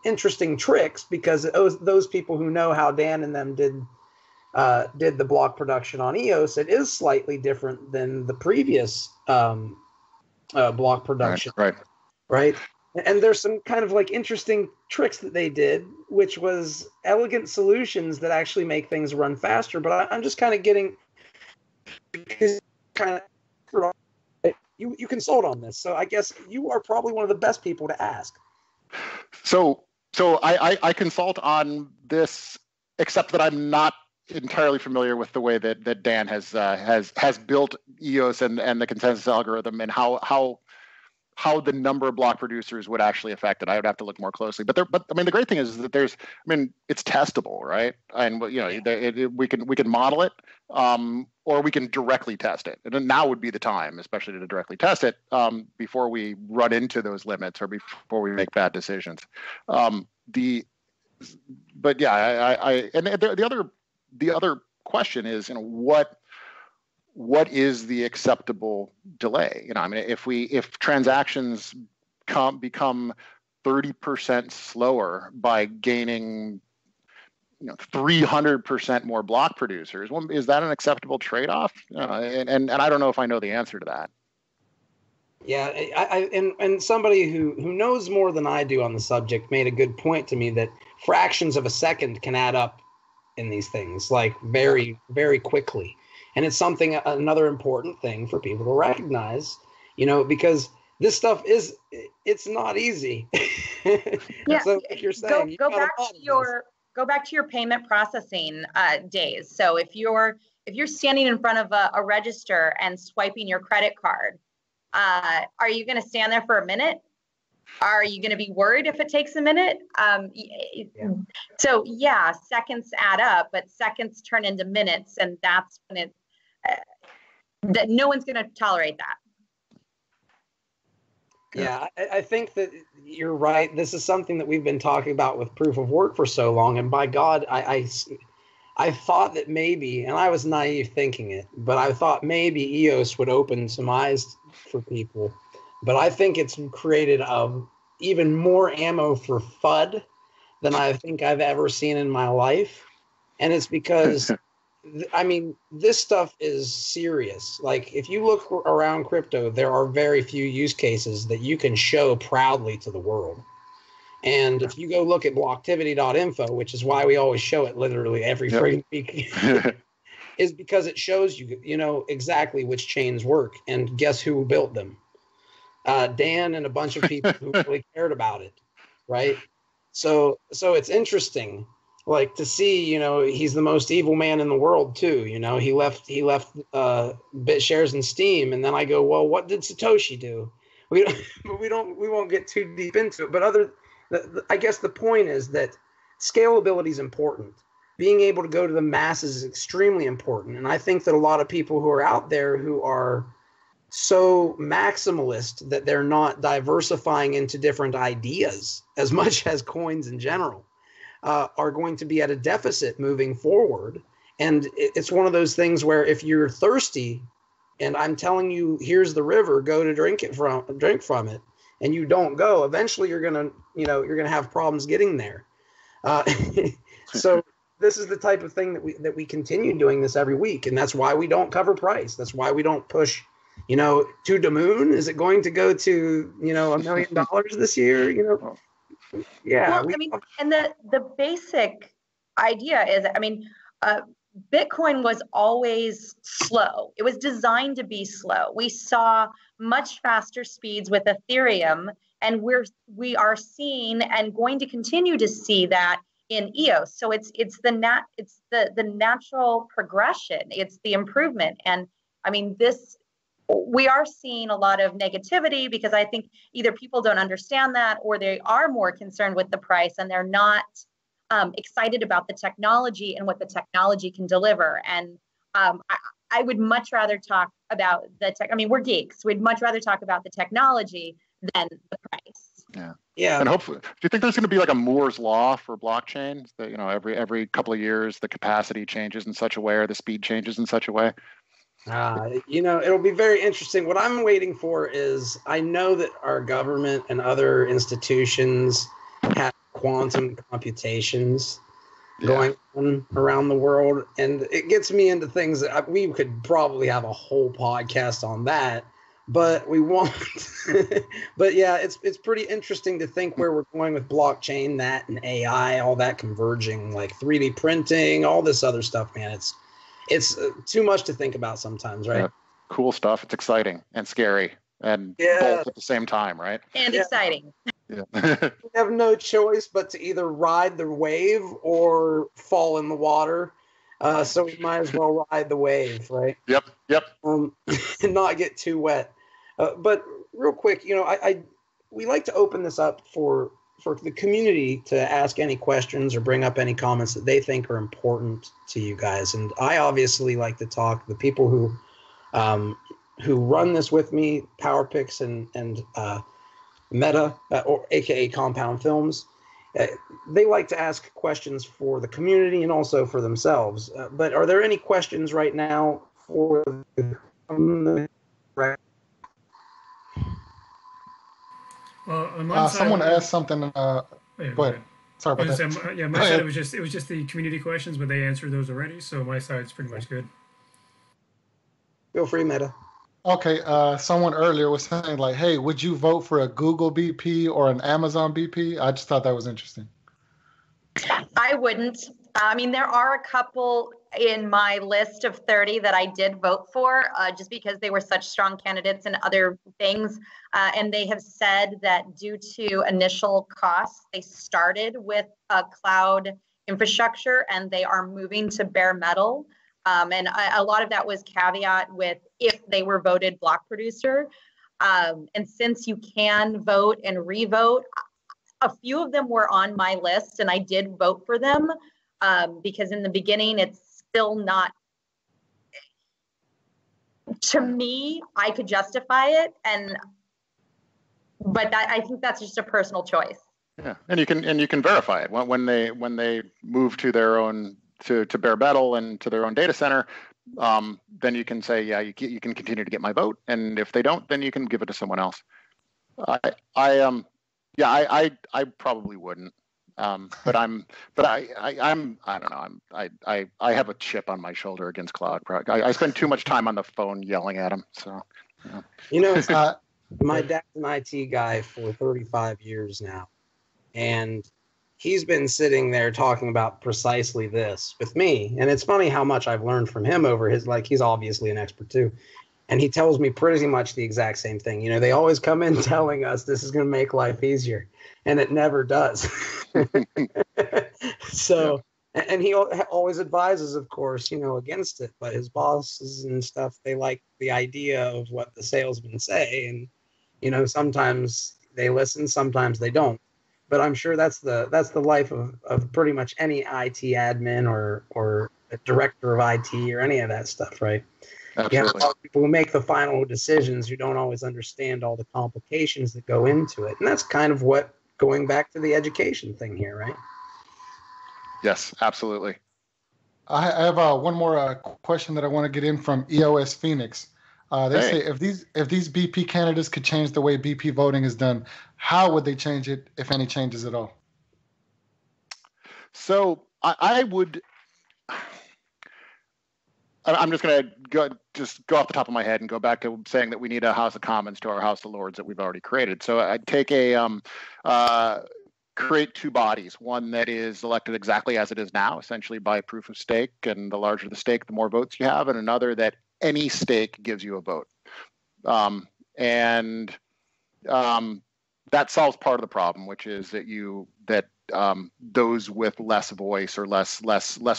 interesting tricks, because those people who know how Dan and them did the block production on EOS, it is slightly different than the previous block production. Right. And there's some kind of like interesting tricks that they did, which was elegant solutions that actually make things run faster. But I'm just kind of getting, because you consult on this, so I guess you are probably one of the best people to ask. So I consult on this, except that I'm not entirely familiar with the way that Dan has built EOS and the consensus algorithm, and how the number of block producers would actually affect it. I would have to look more closely. But I mean, the great thing is that it's testable, right? And you know, we can model it, or we can directly test it. And then now would be the time, especially to directly test it, before we run into those limits or before we make bad decisions. But yeah, the other question is, you know, what is the acceptable delay? You know, I mean, if transactions become 30% slower by gaining, you know, 300% more block producers, well, is that an acceptable trade-off? And I don't know if I know the answer to that. Yeah, and somebody who knows more than I do on the subject made a good point to me that fractions of a second can add up in these things, like very, very quickly. And it's another important thing for people to recognize, you know, because this stuff it's not easy. Yeah. So like you're saying, go back to your payment processing days. So if you're standing in front of a register and swiping your credit card, are you going to stand there for a minute? Are you going to be worried if it takes a minute? So yeah, seconds add up, but seconds turn into minutes, and that's when that no one's going to tolerate that. Yeah, I think that you're right. This is something that we've been talking about with proof of work for so long, and by God, I thought that maybe, and I was naive thinking it, but I thought maybe EOS would open some eyes for people. But I think it's created even more ammo for FUD than I think I've ever seen in my life. And it's because, I mean, this stuff is serious. Like, if you look around crypto, there are very few use cases that you can show proudly to the world. And if you go look at blocktivity.info, which is why we always show it literally every free week, is because it shows you know, exactly which chains work. And guess who built them? Dan and a bunch of people who really cared about it, right? So it's interesting, like, to see, you know, he's the most evil man in the world too. You know, he left BitShares and Steam, and then I go, well, what did Satoshi do? We won't get too deep into it. But I guess the point is that scalability is important. Being able to go to the masses is extremely important, and I think that a lot of people who are out there who are so maximalist that they're not diversifying into different ideas as much as coins in general are going to be at a deficit moving forward. And it's one of those things where if you're thirsty and I'm telling you, here's the river, go to drink from it, and you don't go, eventually you're going to have problems getting there. So this is the type of thing that we continue doing this every week. And that's why we don't cover price. That's why we don't push to the moon? Is it going to go to, $1 million this year? Yeah. Well, and the basic idea is, Bitcoin was always slow. It was designed to be slow. We saw much faster speeds with Ethereum, and we are seeing and going to continue to see that in EOS. So it's the natural progression. It's the improvement. And we are seeing a lot of negativity because I think either people don't understand that, or they are more concerned with the price and they're not excited about the technology and what the technology can deliver. And I would much rather talk about the tech. We're geeks. We'd much rather talk about the technology than the price. Yeah. Yeah. And hopefully, do you think there's going to be like a Moore's law for blockchains that, every couple of years, the capacity changes in such a way, or the speed changes in such a way? It'll be very interesting. What I'm waiting for is, I know that our government and other institutions have quantum computations going on around the world, and it gets me into things that we could probably have a whole podcast on that, but we won't. But yeah, it's pretty interesting to think where we're going with blockchain, that and AI, all that converging, like 3D printing, all this other stuff, man. It's too much to think about sometimes, right? Yeah. Cool stuff. It's exciting and scary and both at the same time, right? And exciting. Yeah. We have no choice but to either ride the wave or fall in the water. So we might as well ride the wave, right? Yep. And not get too wet. But real quick, we like to open this up for the community to ask any questions or bring up any comments that they think are important to you guys. And I obviously like to talk. The people who run this with me, PowerPix and Meta, or AKA Compound Films, they like to ask questions for the community and also for themselves. But are there any questions right now for the community? Well, on my side, someone asked something. go ahead. Sorry about that. My side, it was just the community questions, but they answered those already. So my side's pretty much good. Feel free, Meta. Okay, someone earlier was saying, like, hey, would you vote for a Google BP or an Amazon BP? I just thought that was interesting. I wouldn't. There are a couple in my list of 30 that I did vote for just because they were such strong candidates and other things. And they have said that due to initial costs, they started with a cloud infrastructure and they are moving to bare metal. And a lot of that was caveat with if they were voted block producer. And since you can vote and re-vote, a few of them were on my list and I did vote for them because in the beginning, it's still not, to me, I could justify it. But I think that's just a personal choice. Yeah, and you can verify it when they move to their own to bare metal and to their own data center. Then you can say, yeah, you can continue to get my vote, and if they don't, then you can give it to someone else. I probably wouldn't. But I don't know. I have a chip on my shoulder against cloud. I spend too much time on the phone yelling at them. So, it's my dad's an IT guy for 35 years now, and he's been sitting there talking about precisely this with me. And it's funny how much I've learned from him over he's obviously an expert too. And he tells me pretty much the exact same thing. They always come in telling us this is going to make life easier, and it never does. So, and he always advises, of course, against it. But his bosses and stuff, they like the idea of what the salesmen say. And, sometimes they listen, sometimes they don't. But I'm sure that's the life of pretty much any IT admin or a director of IT or any of that stuff, right? Absolutely. You have a lot of people who make the final decisions who don't always understand all the complications that go into it. And that's kind of what, going back to the education thing here, right? Yes, absolutely. I have one more question that I want to get in from EOS Phoenix. They say if these BP candidates could change the way BP voting is done, how would they change it, if any changes at all? So I would. I'm just going to go off the top of my head and go back to saying that we need a House of Commons to our House of Lords that we've already created. So I'd take create two bodies, one that is elected exactly as it is now, essentially by proof of stake, and the larger the stake, the more votes you have, and another that any stake gives you a vote. That solves part of the problem, which is that those with less voice or less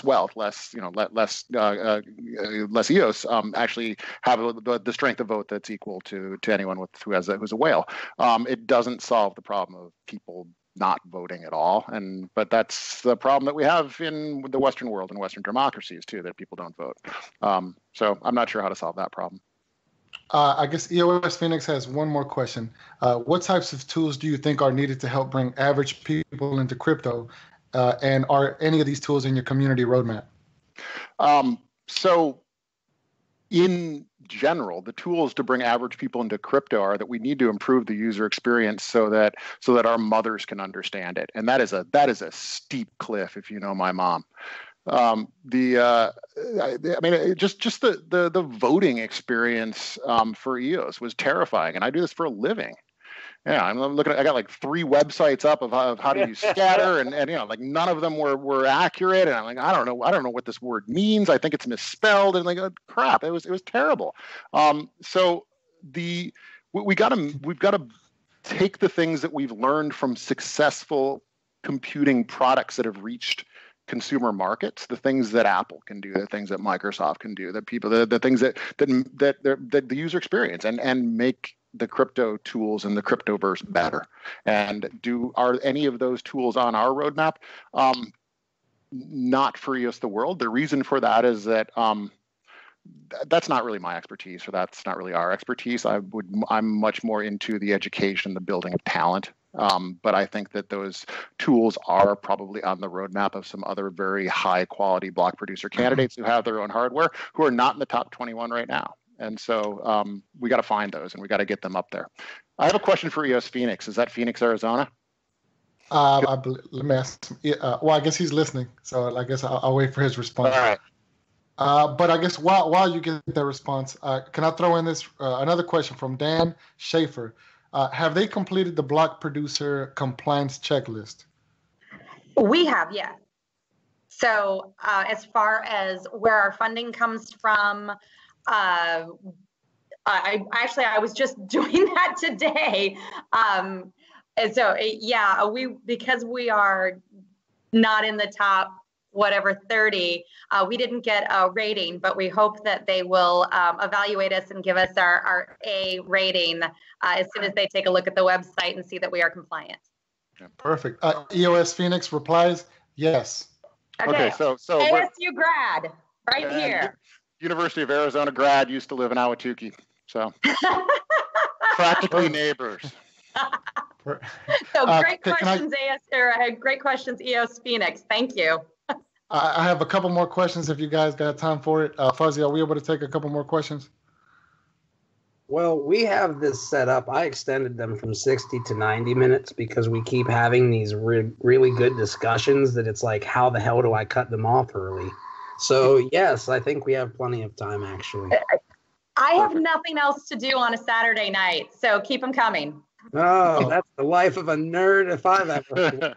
wealth, less EOS actually have the strength of vote that's equal to anyone who's a whale. It doesn't solve the problem of people not voting at all, but that's the problem that we have in the Western world and Western democracies too, that people don't vote. So I'm not sure how to solve that problem. I guess EOS Phoenix has one more question. What types of tools do you think are needed to help bring average people into crypto? And are any of these tools in your community roadmap? So in general, the tools to bring average people into crypto are that we need to improve the user experience so that our mothers can understand it. And that is a steep cliff, if you know my mom. Just the voting experience for EOS was terrifying, and I do this for a living. Yeah, I'm looking. I got like 3 websites up of how to use scatter, and like none of them were accurate. And I'm like, I don't know what this word means. I think it's misspelled. And like, oh, crap, it was terrible. So we've got to take the things that we've learned from successful computing products that have reached consumer markets, the things that Apple can do, the things that Microsoft can do, the things that the user experience, and make the crypto tools and the cryptoverse better. And are any of those tools on our roadmap? Not for EOS the World. The reason for that is that that's not really my expertise, or that's not really our expertise. I'm much more into the education, the building of talent. But I think that those tools are probably on the roadmap of some other very high quality block producer candidates who have their own hardware, who are not in the top 21 right now. And so we got to find those, and we got to get them up there. I have a question for EOS Phoenix. Is that Phoenix, Arizona? Let me ask him. Well, I guess he's listening, so I guess I'll wait for his response. All right. But I guess while you get that response, can I throw in this another question from Dan Schaefer? Have they completed the block producer compliance checklist? We have, yes. So as far as where our funding comes from, I was just doing that today. And so, yeah, because we are not in the top 30, we didn't get a rating, but we hope that they will evaluate us and give us our A rating as soon as they take a look at the website and see that we are compliant. Perfect. EOS Phoenix replies, yes. Okay, so ASU grad, right here. University of Arizona grad, used to live in Ahwatukee, so practically neighbors. So great questions, great questions, EOS Phoenix. Thank you. I have a couple more questions if you guys got time for it. Fuzzy, are we able to take a couple more questions? Well, we have this set up. I extended them from 60 to 90 minutes because we keep having these really good discussions that it's like, how the hell do I cut them off early? So, yes, I think we have plenty of time, actually. I have nothing else to do on a Saturday night, so keep them coming. Oh, that's the life of a nerd if I've ever.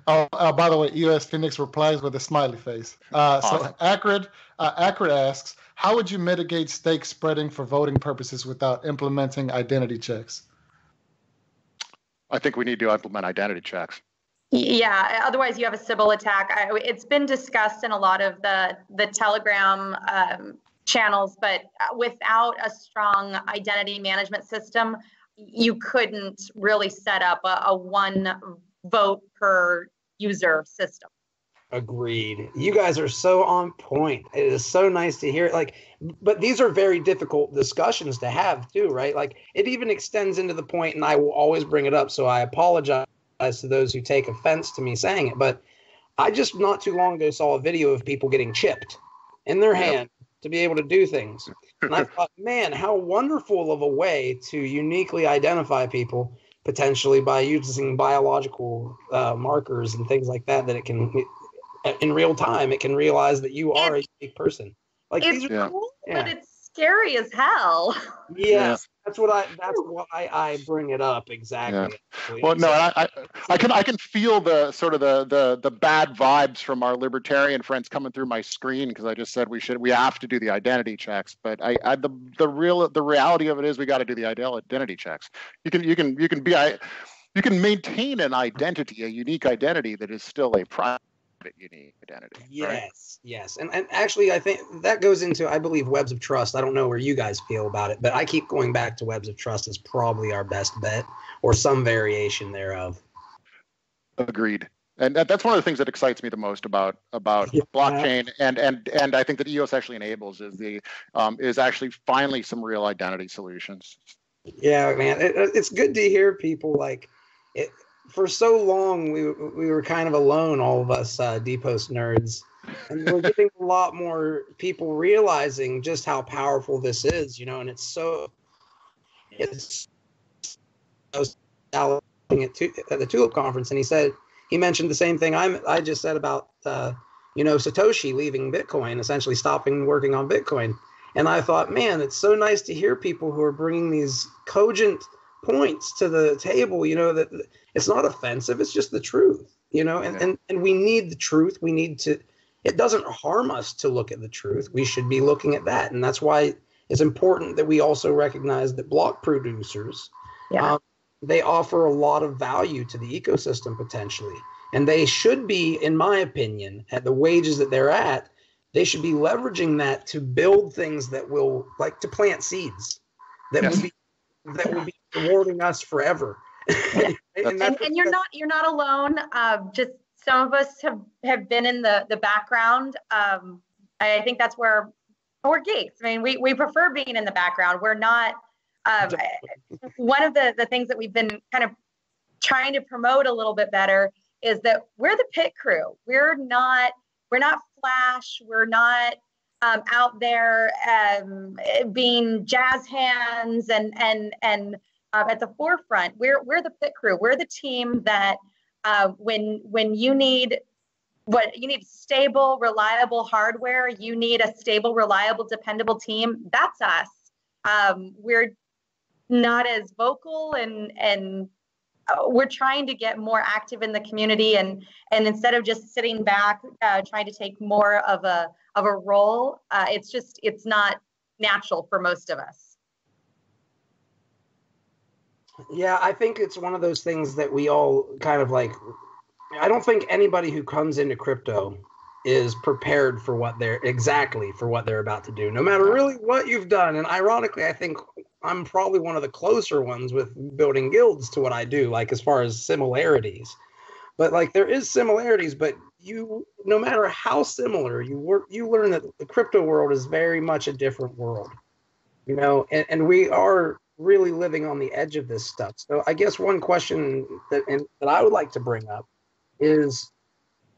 By the way, EOS Phoenix replies with a smiley face. Awesome. So Acrid asks, how would you mitigate stake spreading for voting purposes without implementing identity checks? I think we need to implement identity checks. Yeah, otherwise you have a Sybil attack. It's been discussed in a lot of the Telegram channels, but without a strong identity management system, you couldn't really set up a one vote per user system. Agreed. You guys are so on point. It is so nice to hear it. But these are very difficult discussions to have too, right? Like, it even extends into the point, and I will always bring it up, so I apologize to those who take offense to me saying it, but I just not too long ago saw a video of people getting chipped in their hand to be able to do things. And I thought, man, how wonderful of a way to uniquely identify people, potentially by using biological markers and things like that, that it can, in real time, it can realize that you are a unique person. Like it's cool, but it's scary as hell. Yes, that's why I bring it up exactly. Yeah. Well, no, I can feel the sort of the bad vibes from our libertarian friends coming through my screen, because I just said we have to do the identity checks, but the reality of it is we got to do the identity checks. You can maintain an identity, a unique identity that is still a private unique identity. Yes, right? yes. And actually, I think that goes into, I believe, Webs of Trust. I don't know where you guys feel about it, but I keep going back to Webs of Trust as probably our best bet, or some variation thereof. Agreed. And that's one of the things that excites me the most about blockchain, and I think that EOS actually enables is actually finally some real identity solutions. Yeah, man, it's good to hear people like it. For so long, we were kind of alone, all of us DPost nerds, and we're getting a lot more people realizing just how powerful this is, and it's so. I was at the Tulip conference, and he mentioned the same thing I just said about Satoshi leaving Bitcoin, essentially stopping working on Bitcoin, and I thought, man, it's so nice to hear people who are bringing these cogent points to the table, that it's not offensive, it's just the truth, and we need the truth. It doesn't harm us to look at the truth. We should be looking at that. And that's why it's important that we also recognize that block producers, they offer a lot of value to the ecosystem potentially. And they should be, in my opinion, at the wages that they're at, they should be leveraging that to build things that will, like, to plant seeds that will be rewarding us forever. and you're not alone. Just some of us have been in the background. I think that's where we're geeks. I mean, we prefer being in the background. We're not. One of the things that we've been kind of trying to promote a little bit better is that we're the pit crew. We're not flash. We're not out there being jazz hands and at the forefront. We're the pit crew. We're the team that when you need stable, reliable hardware, you need a stable, reliable, dependable team. That's us. We're not as vocal and we're trying to get more active in the community, and instead of just sitting back trying to take more of a role, it's not natural for most of us. Yeah, I think it's one of those things that we all kind of like. I don't think anybody who comes into crypto is prepared for what they're about to do, no matter really what you've done. And ironically, I think I'm probably one of the closer ones with building guilds to what I do, like as far as similarities. But like there is similarities, but no matter how similar you learn that the crypto world is very much a different world, and we are really living on the edge of this stuff. So I guess one question that I would like to bring up is,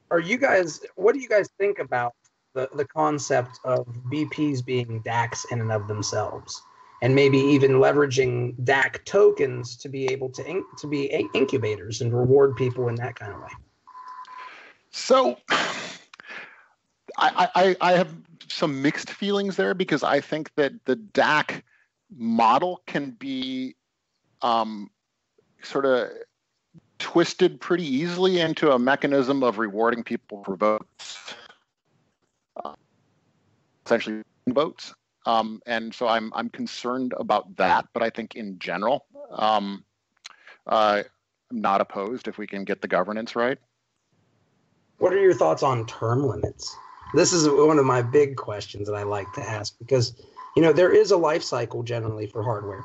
what do you guys think about the concept of BPs being DACs in and of themselves, and maybe even leveraging DAC tokens to be able to be incubators and reward people in that kind of way? So I have some mixed feelings there, because I think that the DAC model can be sort of twisted pretty easily into a mechanism of rewarding people for votes, essentially votes. And so I'm concerned about that, but I think in general, I'm not opposed if we can get the governance right. What are your thoughts on term limits? This is one of my big questions that I like to ask, because there is a life cycle generally for hardware,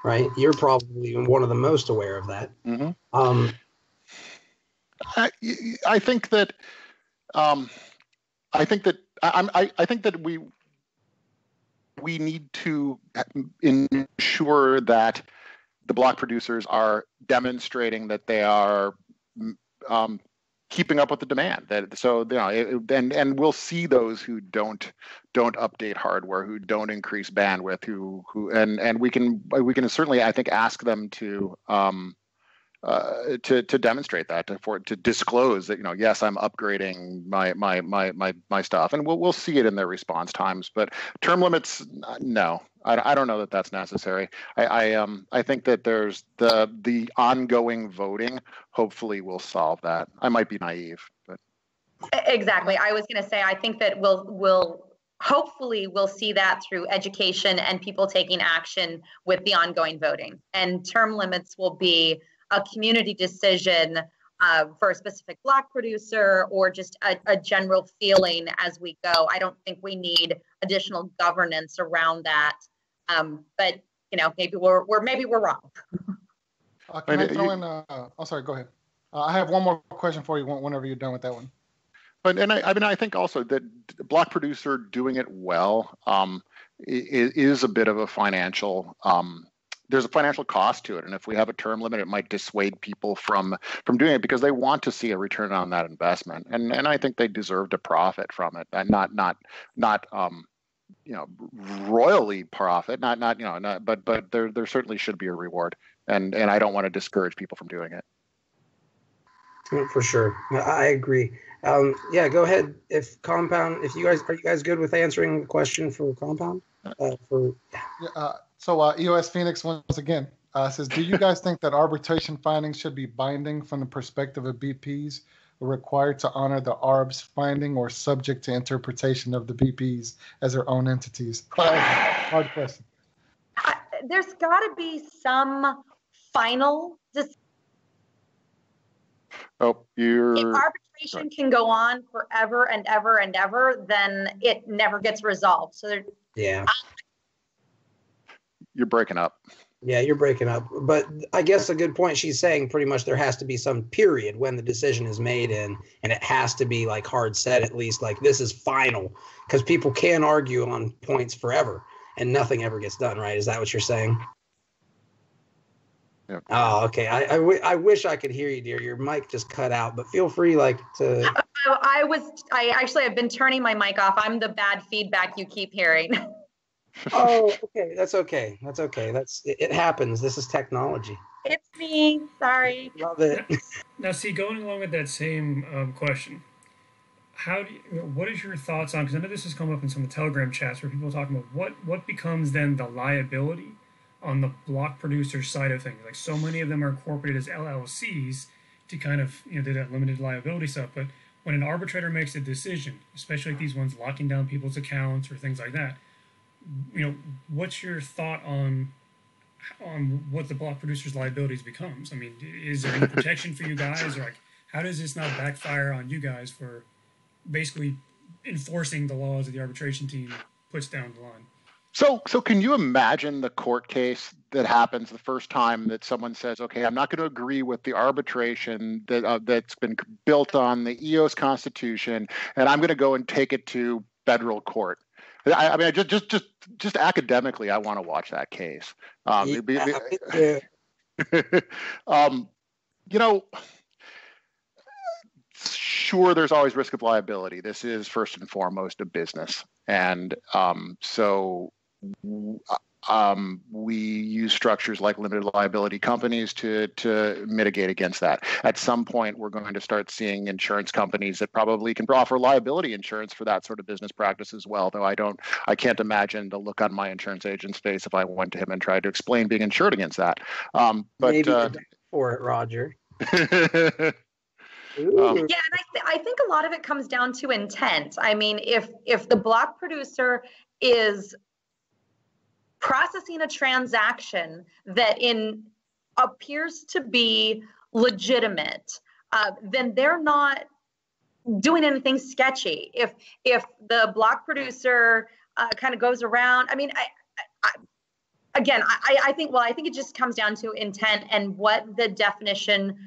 right? You're probably one of the most aware of that. Mm-hmm. I think that we need to ensure that the block producers are demonstrating that they are keeping up with the demand. And we'll see those who don't update hardware, who don't increase bandwidth, and we can certainly, I think, ask them to to demonstrate that, to disclose that, yes, I'm upgrading my stuff, and we'll see it in their response times. But term limits, no, I don't know that that's necessary. I think that there's the ongoing voting hopefully will solve that. I might be naive, but exactly. I was going to say I think that hopefully we'll see that through education and people taking action with the ongoing voting. And term limits will be a community decision for a specific block producer, or just a general feeling as we go. I don't think we need additional governance around that. But maybe we're wrong. Can I throw in? Oh, sorry. Go ahead. I have one more question for you. Whenever you're done with that one. But I think also that block producer doing it well is a bit of a financial. There's a financial cost to it, and if we have a term limit, it might dissuade people from doing it because they want to see a return on that investment, and I think they deserve to profit from it, and not royally profit, but there certainly should be a reward, and I don't want to discourage people from doing it. For sure, I agree. Yeah, go ahead. If you guys good with answering the question for Compound? So EOS Phoenix once again says, do you guys think that arbitration findings should be binding from the perspective of BPs, or required to honor the ARB's finding, or subject to interpretation of the BPs as their own entities? Hard question. There's got to be some final decision. If arbitration can go on forever and ever and ever, then it never gets resolved. So yeah. You're breaking up. Yeah, you're breaking up. But I guess a good point, she's saying pretty much there has to be some period when the decision is made in, and it has to be like hard set, at least like this is final, because people can argue on points forever and nothing ever gets done, right? Is that what you're saying? Yeah. Oh, okay. I wish I could hear you, dear. Your mic just cut out, but feel free to. I've been turning my mic off. I'm the bad feedback you keep hearing. Oh, okay. That's okay. It happens. This is technology. It's me. Sorry. Love it. Now, see, going along with that same question, what is your thoughts on? Because I know this has come up in some of the Telegram chats where people are talking about what becomes then the liability on the block producer side of things. Like, so many of them are incorporated as LLCs to kind of do that limited liability stuff. But when an arbitrator makes a decision, especially like these ones locking down people's accounts or things like that, what's your thought on what the block producer's liabilities becomes? I mean, is there any protection for you guys, or like how does this not backfire on you guys for basically enforcing the laws that the arbitration team puts down the line? So can you imagine the court case that happens the first time that someone says, okay, I'm not going to agree with the arbitration that's been built on the EOS Constitution, and I'm going to go and take it to federal court. I mean, just academically, I want to watch that case. Sure, there's always risk of liability. This is first and foremost a business, and we use structures like limited liability companies to mitigate against that. At some point, we're going to start seeing insurance companies that probably can offer liability insurance for that sort of business practice as well, though I can't imagine the look on my insurance agent's face if I went to him and tried to explain being insured against that. But maybe for it, Roger. Yeah, and I think a lot of it comes down to intent. I mean, if the block producer is processing a transaction that appears to be legitimate, then they're not doing anything sketchy. If the block producer kind of goes around, I mean, I think it just comes down to intent and what the definition,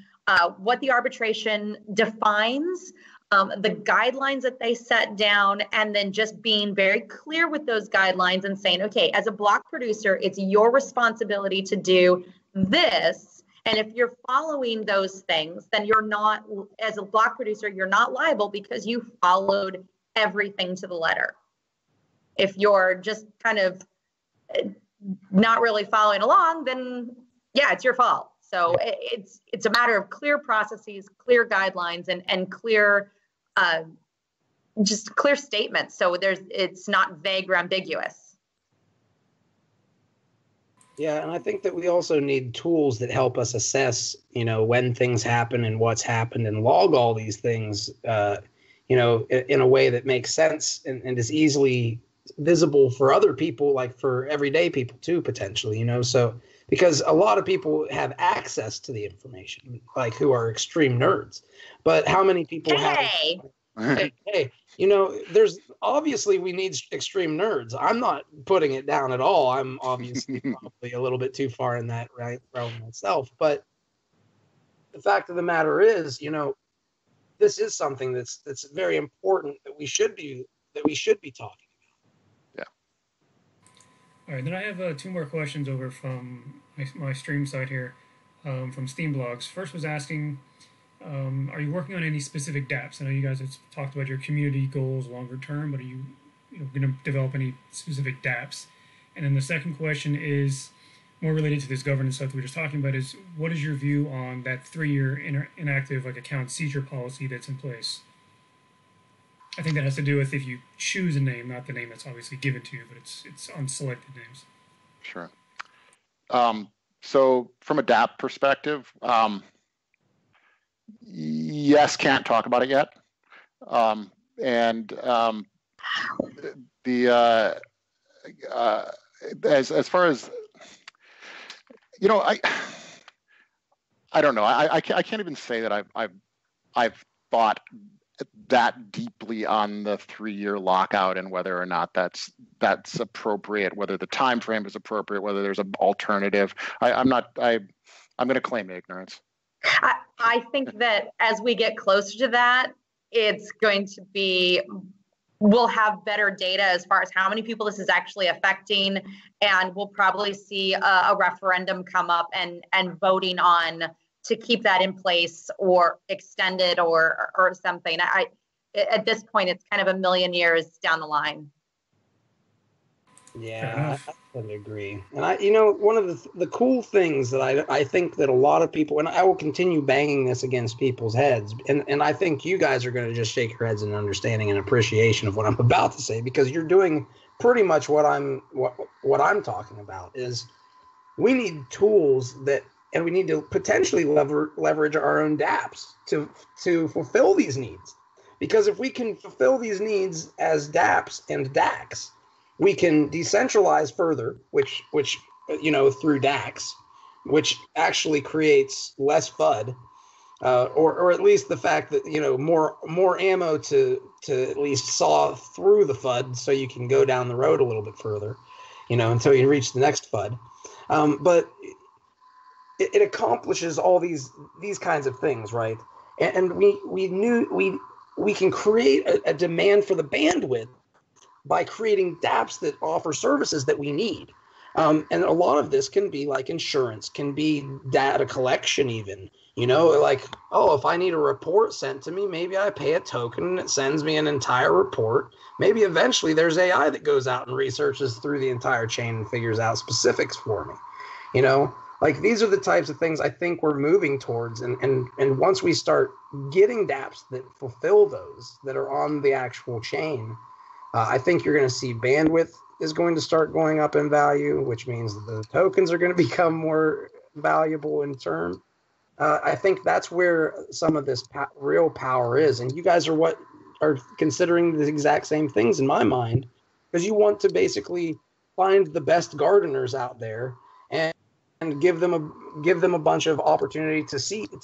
what the arbitration defines, the guidelines that they set down, and then just being very clear with those guidelines and saying, okay, as a block producer, it's your responsibility to do this. And if you're following those things, then you're not, as a block producer, you're not liable because you followed everything to the letter. If you're just kind of not really following along, then yeah, it's your fault. So it's a matter of clear processes, clear guidelines, and clear just clear statements. So it's not vague or ambiguous. Yeah, and I think that we also need tools that help us assess, when things happen and what's happened, and log all these things, in a way that makes sense and is easily visible for other people, like for everyday people too, potentially, So because a lot of people have access to the information, like who are extreme nerds, but how many people have? Hey, there's obviously we need extreme nerds. I'm not putting it down at all. I'm obviously probably a little bit too far in that realm myself. But the fact of the matter is, this is something that's very important that we should be talking about. Yeah. All right. Then I have 2 more questions over from my stream site here, from Steam Blogs. First was asking, are you working on any specific dApps? I know you guys have talked about your community goals longer term, but are you going to develop any specific dApps? And then the second question is more related to this governance stuff we were just talking about, is what is your view on that 3-year inactive account seizure policy that's in place? I think that has to do with if you choose a name, not the name that's obviously given to you, but it's on selected names. Sure. So from a dApp perspective, yes, can't talk about it yet. As far as I don't know. I can't even say that I've thought that deeply on the 3-year lockout and whether or not that's appropriate, whether the time frame is appropriate, whether there's an alternative. I'm going to claim ignorance. I think that as we get closer to that, it's going to be, we'll have better data as far as how many people this is actually affecting, and we'll probably see a referendum come up and voting on to keep that in place or extend it or something. At this point, it's kind of a million years down the line. Yeah, I would agree. And one of the cool things that I think that a lot of people, and I will continue banging this against people's heads, and I think you guys are going to just shake your heads in understanding and appreciation of what I'm about to say, because you're doing pretty much what I'm talking about. Is we need tools and we need to potentially leverage our own dApps to fulfill these needs, because if we can fulfill these needs as dApps and DACs, we can decentralize further, which through DACs, which actually creates less FUD, or at least the fact that more ammo to at least saw through the FUD, so you can go down the road a little bit further, until you reach the next FUD. But it accomplishes all these kinds of things, right? And we can create a demand for the bandwidth by creating dApps that offer services that we need. And a lot of this can be like insurance, can be data collection even, if I need a report sent to me, maybe I pay a token and it sends me an entire report. Maybe eventually there's AI that goes out and researches through the entire chain and figures out specifics for me. These are the types of things I think we're moving towards. And once we start getting dApps that fulfill those, that are on the actual chain, I think you're going to see bandwidth is going to start going up in value, which means that the tokens are going to become more valuable in turn. I think that's where some of this real power is. And you guys are considering the exact same things in my mind, because you want to basically find the best gardeners out there and give them a bunch of opportunity to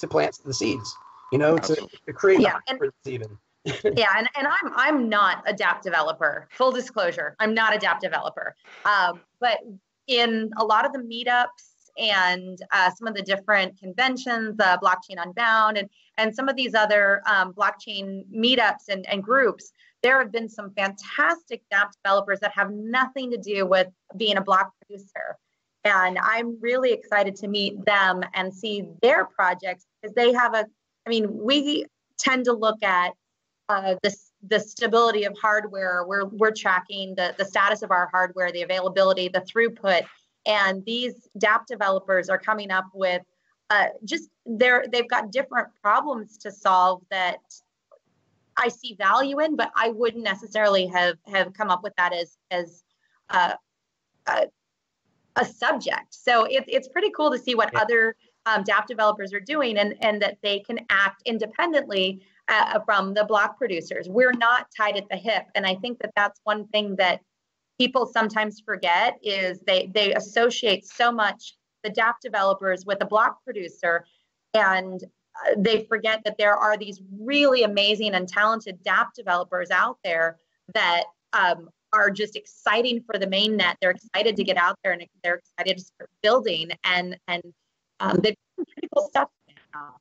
plant the seeds, to create hybrids even. Yeah, and I'm not a dApp developer. Full disclosure, I'm not a dApp developer. But in a lot of the meetups and some of the different conventions, Blockchain Unbound, and some of these other blockchain meetups and groups, there have been some fantastic dApp developers that have nothing to do with being a block producer. And I'm really excited to meet them and see their projects, because they have we tend to look at the stability of hardware. We're tracking the status of our hardware, the availability, the throughput, and these dApp developers are coming up with they've got different problems to solve that I see value in, but I wouldn't necessarily have come up with that as a subject. So it's pretty cool to see what other dApp developers are doing, and that they can act independently from the block producers. We're not tied at the hip, and I think that that's one thing that people sometimes forget is they associate so much the dApp developers with a block producer, and they forget that there are these really amazing and talented dApp developers out there that are just exciting for the mainnet. They're excited to get out there, and they're excited to start building, and they've done pretty cool stuff now.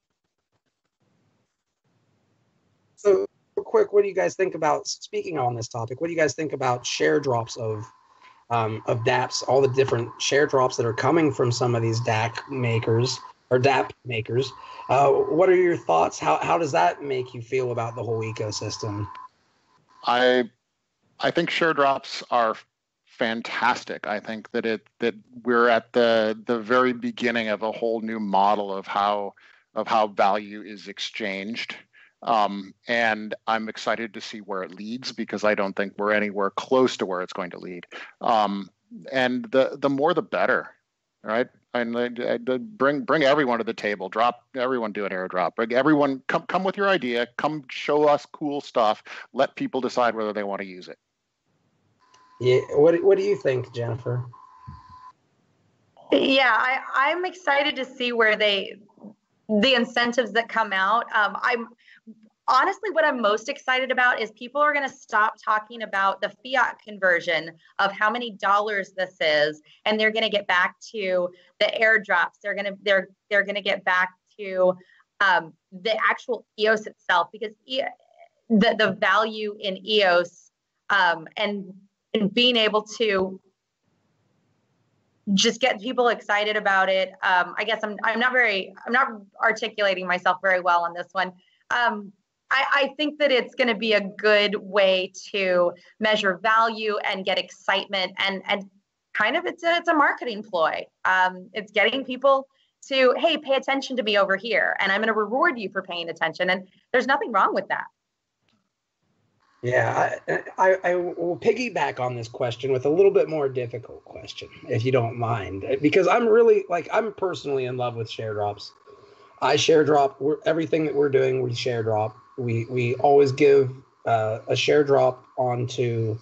So real quick, what do you guys think about, speaking on this topic, what do you guys think about share drops of dApps, all the different share drops that are coming from some of these DAC makers or dApp makers? What are your thoughts? How does that make you feel about the whole ecosystem? I think share drops are fantastic. I think that we're at the very beginning of a whole new model of how value is exchanged. And I'm excited to see where it leads, because I don't think we're anywhere close to where it's going to lead. And the more the better, right? And bring everyone to the table. Drop everyone, do an airdrop. Bring everyone, come with your idea. Come show us cool stuff. Let people decide whether they want to use it. Yeah. What do you think, Jennifer? Yeah, I'm excited to see where the incentives that come out. I'm honestly, what I'm most excited about is people are going to stop talking about the fiat conversion of how many dollars this is, and they're going to get back to the airdrops. They're going to get back to the actual EOS itself, because the value in EOS and being able to just get people excited about it. I guess I'm not articulating myself very well on this one. I think that it's going to be a good way to measure value and get excitement, and kind of it's a marketing ploy. It's getting people to, hey, pay attention to me over here, and I'm going to reward you for paying attention. And there's nothing wrong with that. Yeah, I will piggyback on this question with a little bit more difficult question, if you don't mind, because I'm personally in love with share drops. I share drop everything that we're doing. We share drop. We always give a share drop onto.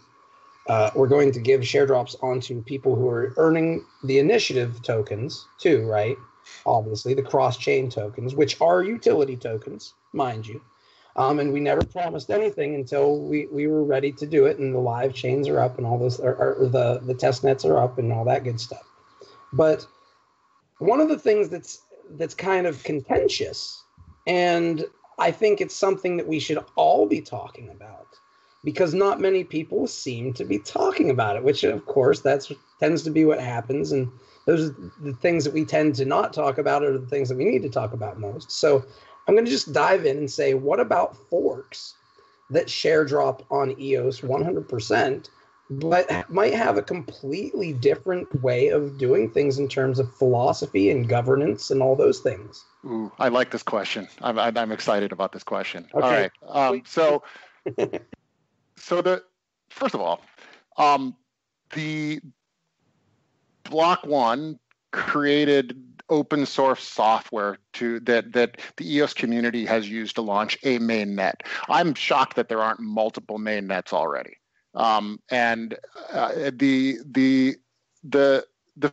We're going to give share drops onto people who are earning the initiative tokens too, right? Obviously, the cross-chain tokens, which are utility tokens, mind you. And we never promised anything until we were ready to do it, and the live chains are up, and all this, or the test nets are up, and all that good stuff. But one of the things that's kind of contentious, and I think it's something that we should all be talking about, because not many people seem to be talking about it, which of course tends to be what happens, and those are the things that we tend to not talk about are the things that we need to talk about most. So I'm going to just dive in and say, what about forks that share drop on EOS 100%, but might have a completely different way of doing things in terms of philosophy and governance and all those things? Ooh, I like this question. I'm excited about this question. Okay. All right. So first of all, the Block One created open source software that the EOS community has used to launch a mainnet. I'm shocked that there aren't multiple mainnets already. And the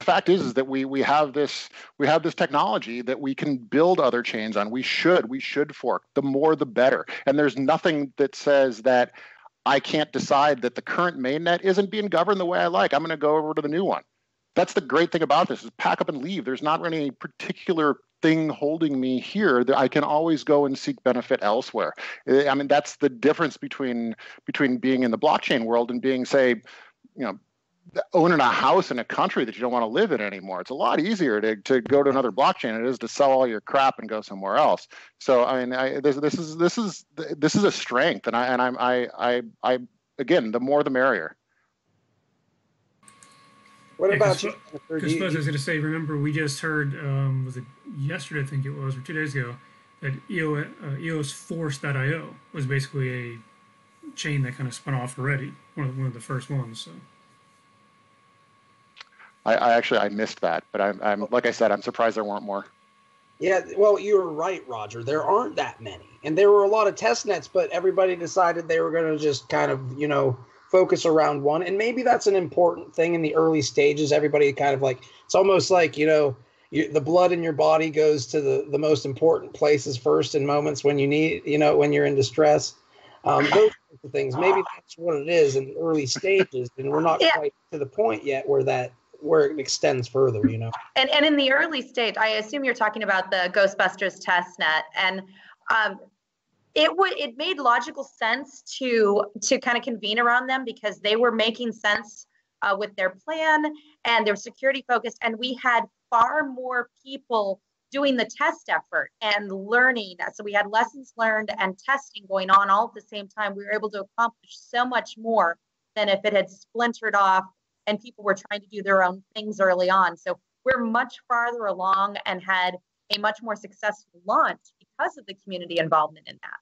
fact is that we have this technology that we can build other chains on. We should fork. The more the better. And there's nothing that says that I can't decide that the current mainnet isn't being governed the way I like. I'm going to go over to the new one. That's the great thing about this, is pack up and leave. There's not any particular thing holding me here. I can always go and seek benefit elsewhere. I mean, that's the difference between being in the blockchain world and being, say, owning a house in a country that you don't want to live in anymore. It's a lot easier to go to another blockchain than it is to sell all your crap and go somewhere else. So I mean, this is a strength, and I again, the more the merrier. What about you? Because I was going to say, remember, we just heard, was it yesterday, I think it was, or 2 days ago, that EOS Force.io was basically a chain that kind of spun off already, one of the first ones. So. I missed that, but I'm like I said, I'm surprised there weren't more. Yeah, well, you were right, Roger. There aren't that many. And there were a lot of test nets, but everybody decided they were going to just kind of, focus around one. And maybe that's an important thing in the early stages. Everybody kind of like, it's almost like, the blood in your body goes to the most important places first in moments when you need, when you're in distress. Those kinds of things. Maybe that's what it is in the early stages. And we're not quite to the point yet where it extends further, And in the early stage, I assume you're talking about the Ghostbusters testnet, and it made logical sense to kind of convene around them because they were making sense with their plan and their security focused, and we had far more people doing the test effort and learning. So we had lessons learned and testing going on all at the same time. We were able to accomplish so much more than if it had splintered off and people were trying to do their own things early on. So we're much farther along and had a much more successful launch because of the community involvement in that.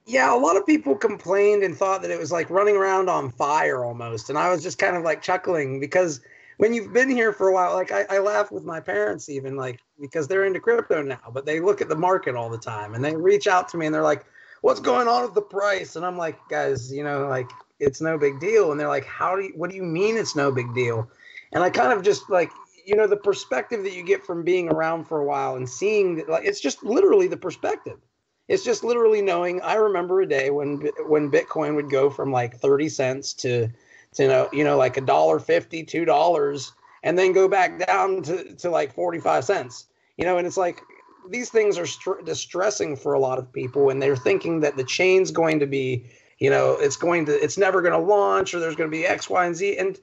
Yeah, a lot of people complained and thought that it was like running around on fire almost. And I was just kind of like chuckling because when you've been here for a while, like I laugh with my parents even, like, because they're into crypto now, but they look at the market all the time and they reach out to me and they're like, what's going on with the price? And I'm like, guys, like, it's no big deal. And they're like, what do you mean it's no big deal? And I kind of just like, the perspective that you get from being around for a while and seeing that, like, it's just literally the perspective. It's just literally knowing. I remember a day when Bitcoin would go from like 30 cents to like $1.50, $2, and then go back down to like 45 cents, and it's like, these things are distressing for a lot of people, and they're thinking that the chain's going to be, it's never going to launch, or there's going to be X, Y, and Z. And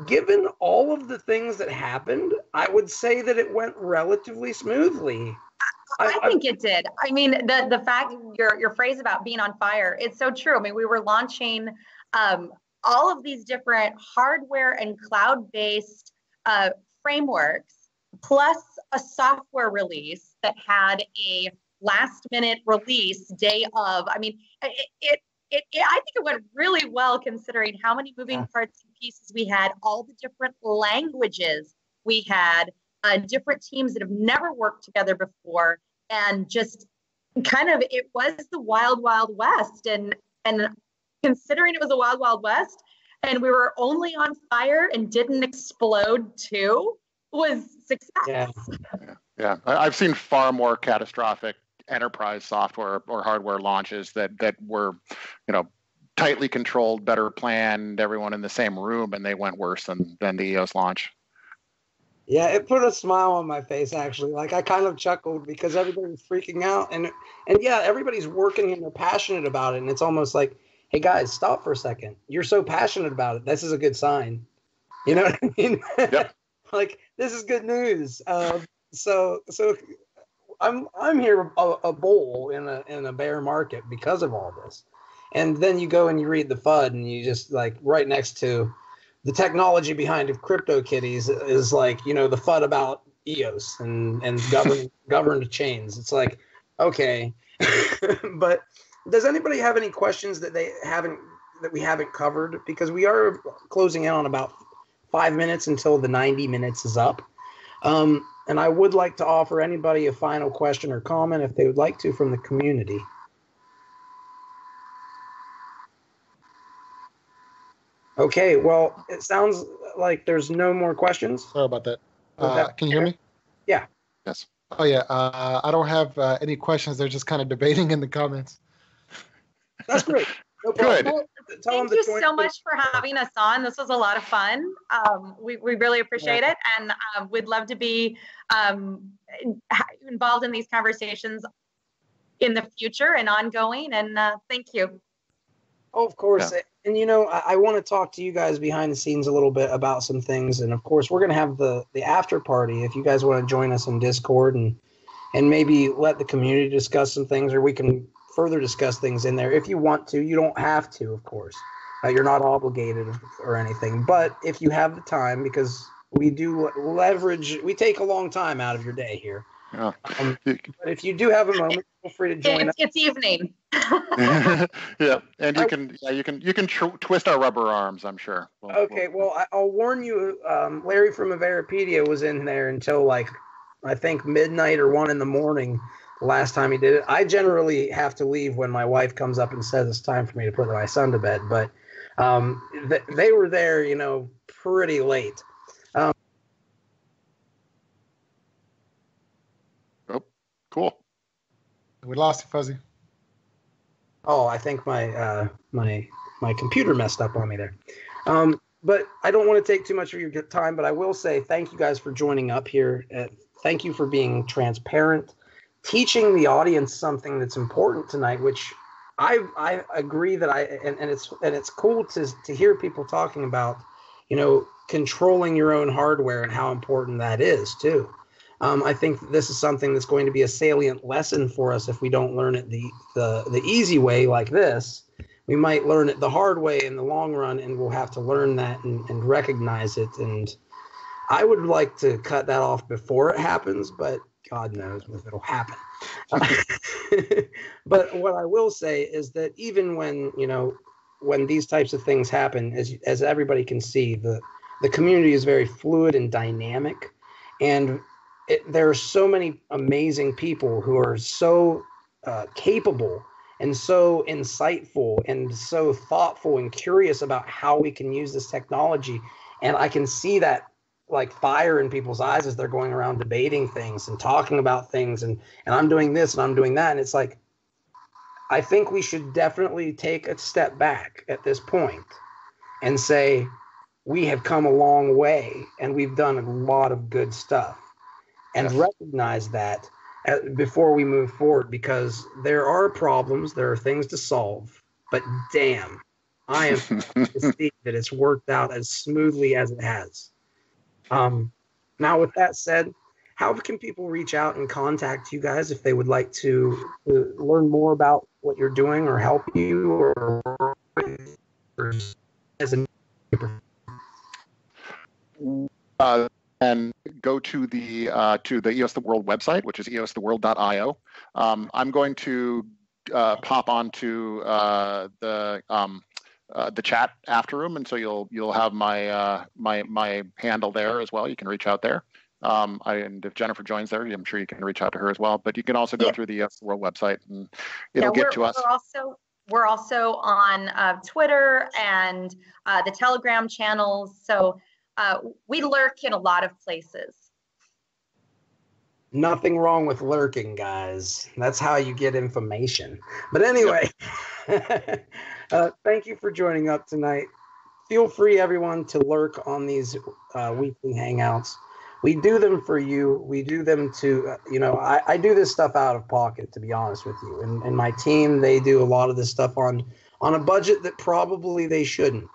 given all of the things that happened, I would say that it went relatively smoothly. I think it did. I mean, the fact, your phrase about being on fire, it's so true. I mean, we were launching all of these different hardware and cloud-based frameworks, plus a software release that had a last-minute release day of. I mean, I think it went really well considering how many moving parts and pieces we had, all the different languages we had, different teams that have never worked together before, and just kind of, it was the wild, wild west. And considering it was a wild, wild west, and we were only on fire and didn't explode too, was success. Yeah. I've seen far more catastrophic enterprise software or hardware launches that were, tightly controlled, better planned, everyone in the same room, and they went worse than the EOS launch. Yeah, it put a smile on my face, actually. Like, I kind of chuckled because everybody was freaking out. And yeah, everybody's working and they're passionate about it. And it's almost like, hey, guys, stop for a second. You're so passionate about it. This is a good sign. You know what I mean? Yep. Like, this is good news. So I'm here a bull in a bear market because of all this. And then you go and you read the FUD and you just, like, right next to the technology behind CryptoKitties is like, the FUD about EOS and governed chains. It's like, okay. But does anybody have any questions that we haven't covered? Because we are closing in on about 5 minutes until the 90 minutes is up. And I would like to offer anybody a final question or comment if they would like to from the community. Okay, well, it sounds like there's no more questions. Sorry about that. Can you hear me? Yeah. Yes. Oh, yeah. I don't have any questions. They're just kind of debating in the comments. That's great. No problem. Good. Well, thank you so much for having us on. This was a lot of fun. We really appreciate it, and we'd love to be involved in these conversations in the future and ongoing. And thank you. Oh, of course. Yeah. And, I want to talk to you guys behind the scenes a little bit about some things. And, of course, we're going to have the after party if you guys want to join us in Discord and maybe let the community discuss some things, or we can further discuss things in there if you want to. You don't have to, of course. You're not obligated or anything. But if you have the time, because we do leverage, we take a long time out of your day here. Yeah. But if you do have a moment, feel free to join us. It's evening. Yeah, and you can twist our rubber arms, I'm sure. I'll warn you. Larry from Averapedia was in there until like I think midnight or 1 a.m. the last time he did it. I generally have to leave when my wife comes up and says it's time for me to put my son to bed, but they were there, pretty late. Cool. We lost you, Fuzzy. Oh, I think my my computer messed up on me there. But I don't want to take too much of your time, but I will say thank you guys for joining up here. Thank you for being transparent, teaching the audience something that's important tonight, which I agree that it's cool to hear people talking about, controlling your own hardware and how important that is too. I think this is something that's going to be a salient lesson for us if we don't learn it the easy way like this. We might learn it the hard way in the long run, and we'll have to learn that and recognize it. And I would like to cut that off before it happens, but God knows if it'll happen. But what I will say is that even when these types of things happen, as everybody can see, the community is very fluid and dynamic, and there are so many amazing people who are so capable and so insightful and so thoughtful and curious about how we can use this technology. And I can see that like fire in people's eyes as they're going around debating things and talking about things. And I'm doing this and I'm doing that. And it's like, I think we should definitely take a step back at this point and say, we have come a long way and we've done a lot of good stuff. And recognize that before we move forward, because there are problems, there are things to solve, but damn, I am to see that it's worked out as smoothly as it has. Now, with that said, how can people reach out and contact you guys if they would like to learn more about what you're doing or help you or as a and go to the EOS the World website, which is eostheworld.io. I'm going to pop onto the chat after room, and so you'll have my my handle there as well. You can reach out there. And if Jennifer joins there, I'm sure you can reach out to her as well. But you can also go through the EOS the World website, and it'll get to us. We're also on Twitter and the Telegram channels. So. We lurk in a lot of places. Nothing wrong with lurking, guys. That's how you get information. But anyway, thank you for joining up tonight. Feel free, everyone, to lurk on these weekly hangouts. We do them for you. We do them to, I do this stuff out of pocket, to be honest with you. And my team, they do a lot of this stuff on a budget that probably they shouldn't.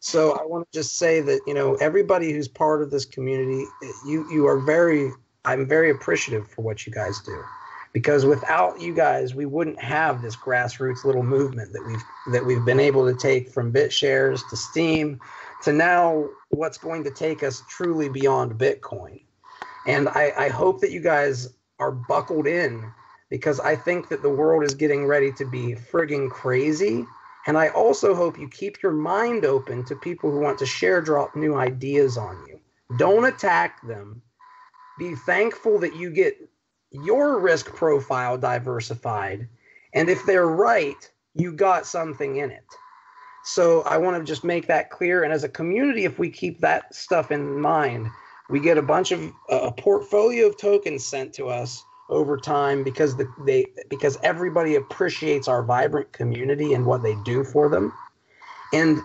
So I want to just say that, everybody who's part of this community, I'm very appreciative for what you guys do, because without you guys, we wouldn't have this grassroots little movement that we've been able to take from BitShares to Steam to now what's going to take us truly beyond Bitcoin. And I hope that you guys are buckled in, because I think that the world is getting ready to be frigging crazy. And I also hope you keep your mind open to people who want to share drop new ideas on you. Don't attack them. Be thankful that you get your risk profile diversified. And if they're right, you got something in it. So I want to just make that clear. And as a community, if we keep that stuff in mind, we get a bunch of a portfolio of tokens sent to us over time, because everybody appreciates our vibrant community and what they do for them. And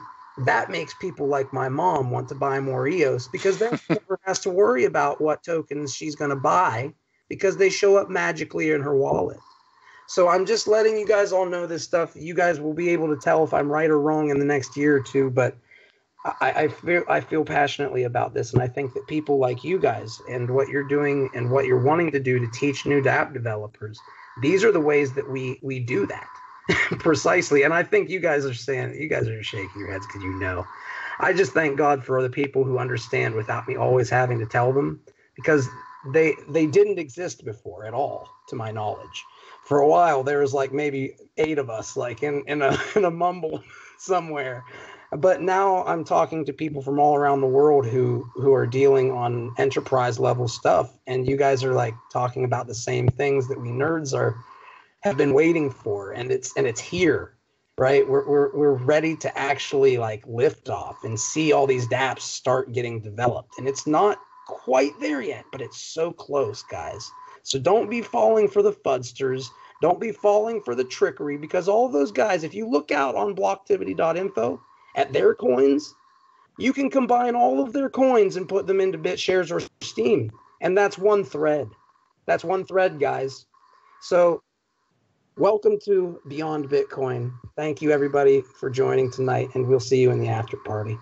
that makes people like my mom want to buy more EOS, because then she never has to worry about what tokens she's going to buy, because they show up magically in her wallet. So I'm just letting you guys all know this stuff. You guys will be able to tell if I'm right or wrong in the next year or two, but I feel passionately about this, and I think that people like you guys and what you're doing and what you're wanting to do to teach new app developers, these are the ways that we do that. Precisely. And I think you guys are shaking your heads because you know. I just thank God for the people who understand without me always having to tell them, because they didn't exist before at all, to my knowledge. For a while, there was like maybe 8 of us, like in a mumble somewhere. But now I'm talking to people from all around the world who are dealing on enterprise level stuff, and you guys are like talking about the same things that we nerds have been waiting for, and it's here, right? We're ready to actually like lift off and see all these dApps start getting developed, and it's not quite there yet, but it's so close, guys. So don't be falling for the fudsters. Don't be falling for the trickery, because all of those guys, if you look out on blocktivity.info at their coins, you can combine all of their coins and put them into BitShares or Steem. And that's one thread. That's one thread, guys. So welcome to Beyond Bitcoin. Thank you, everybody, for joining tonight, and we'll see you in the after party.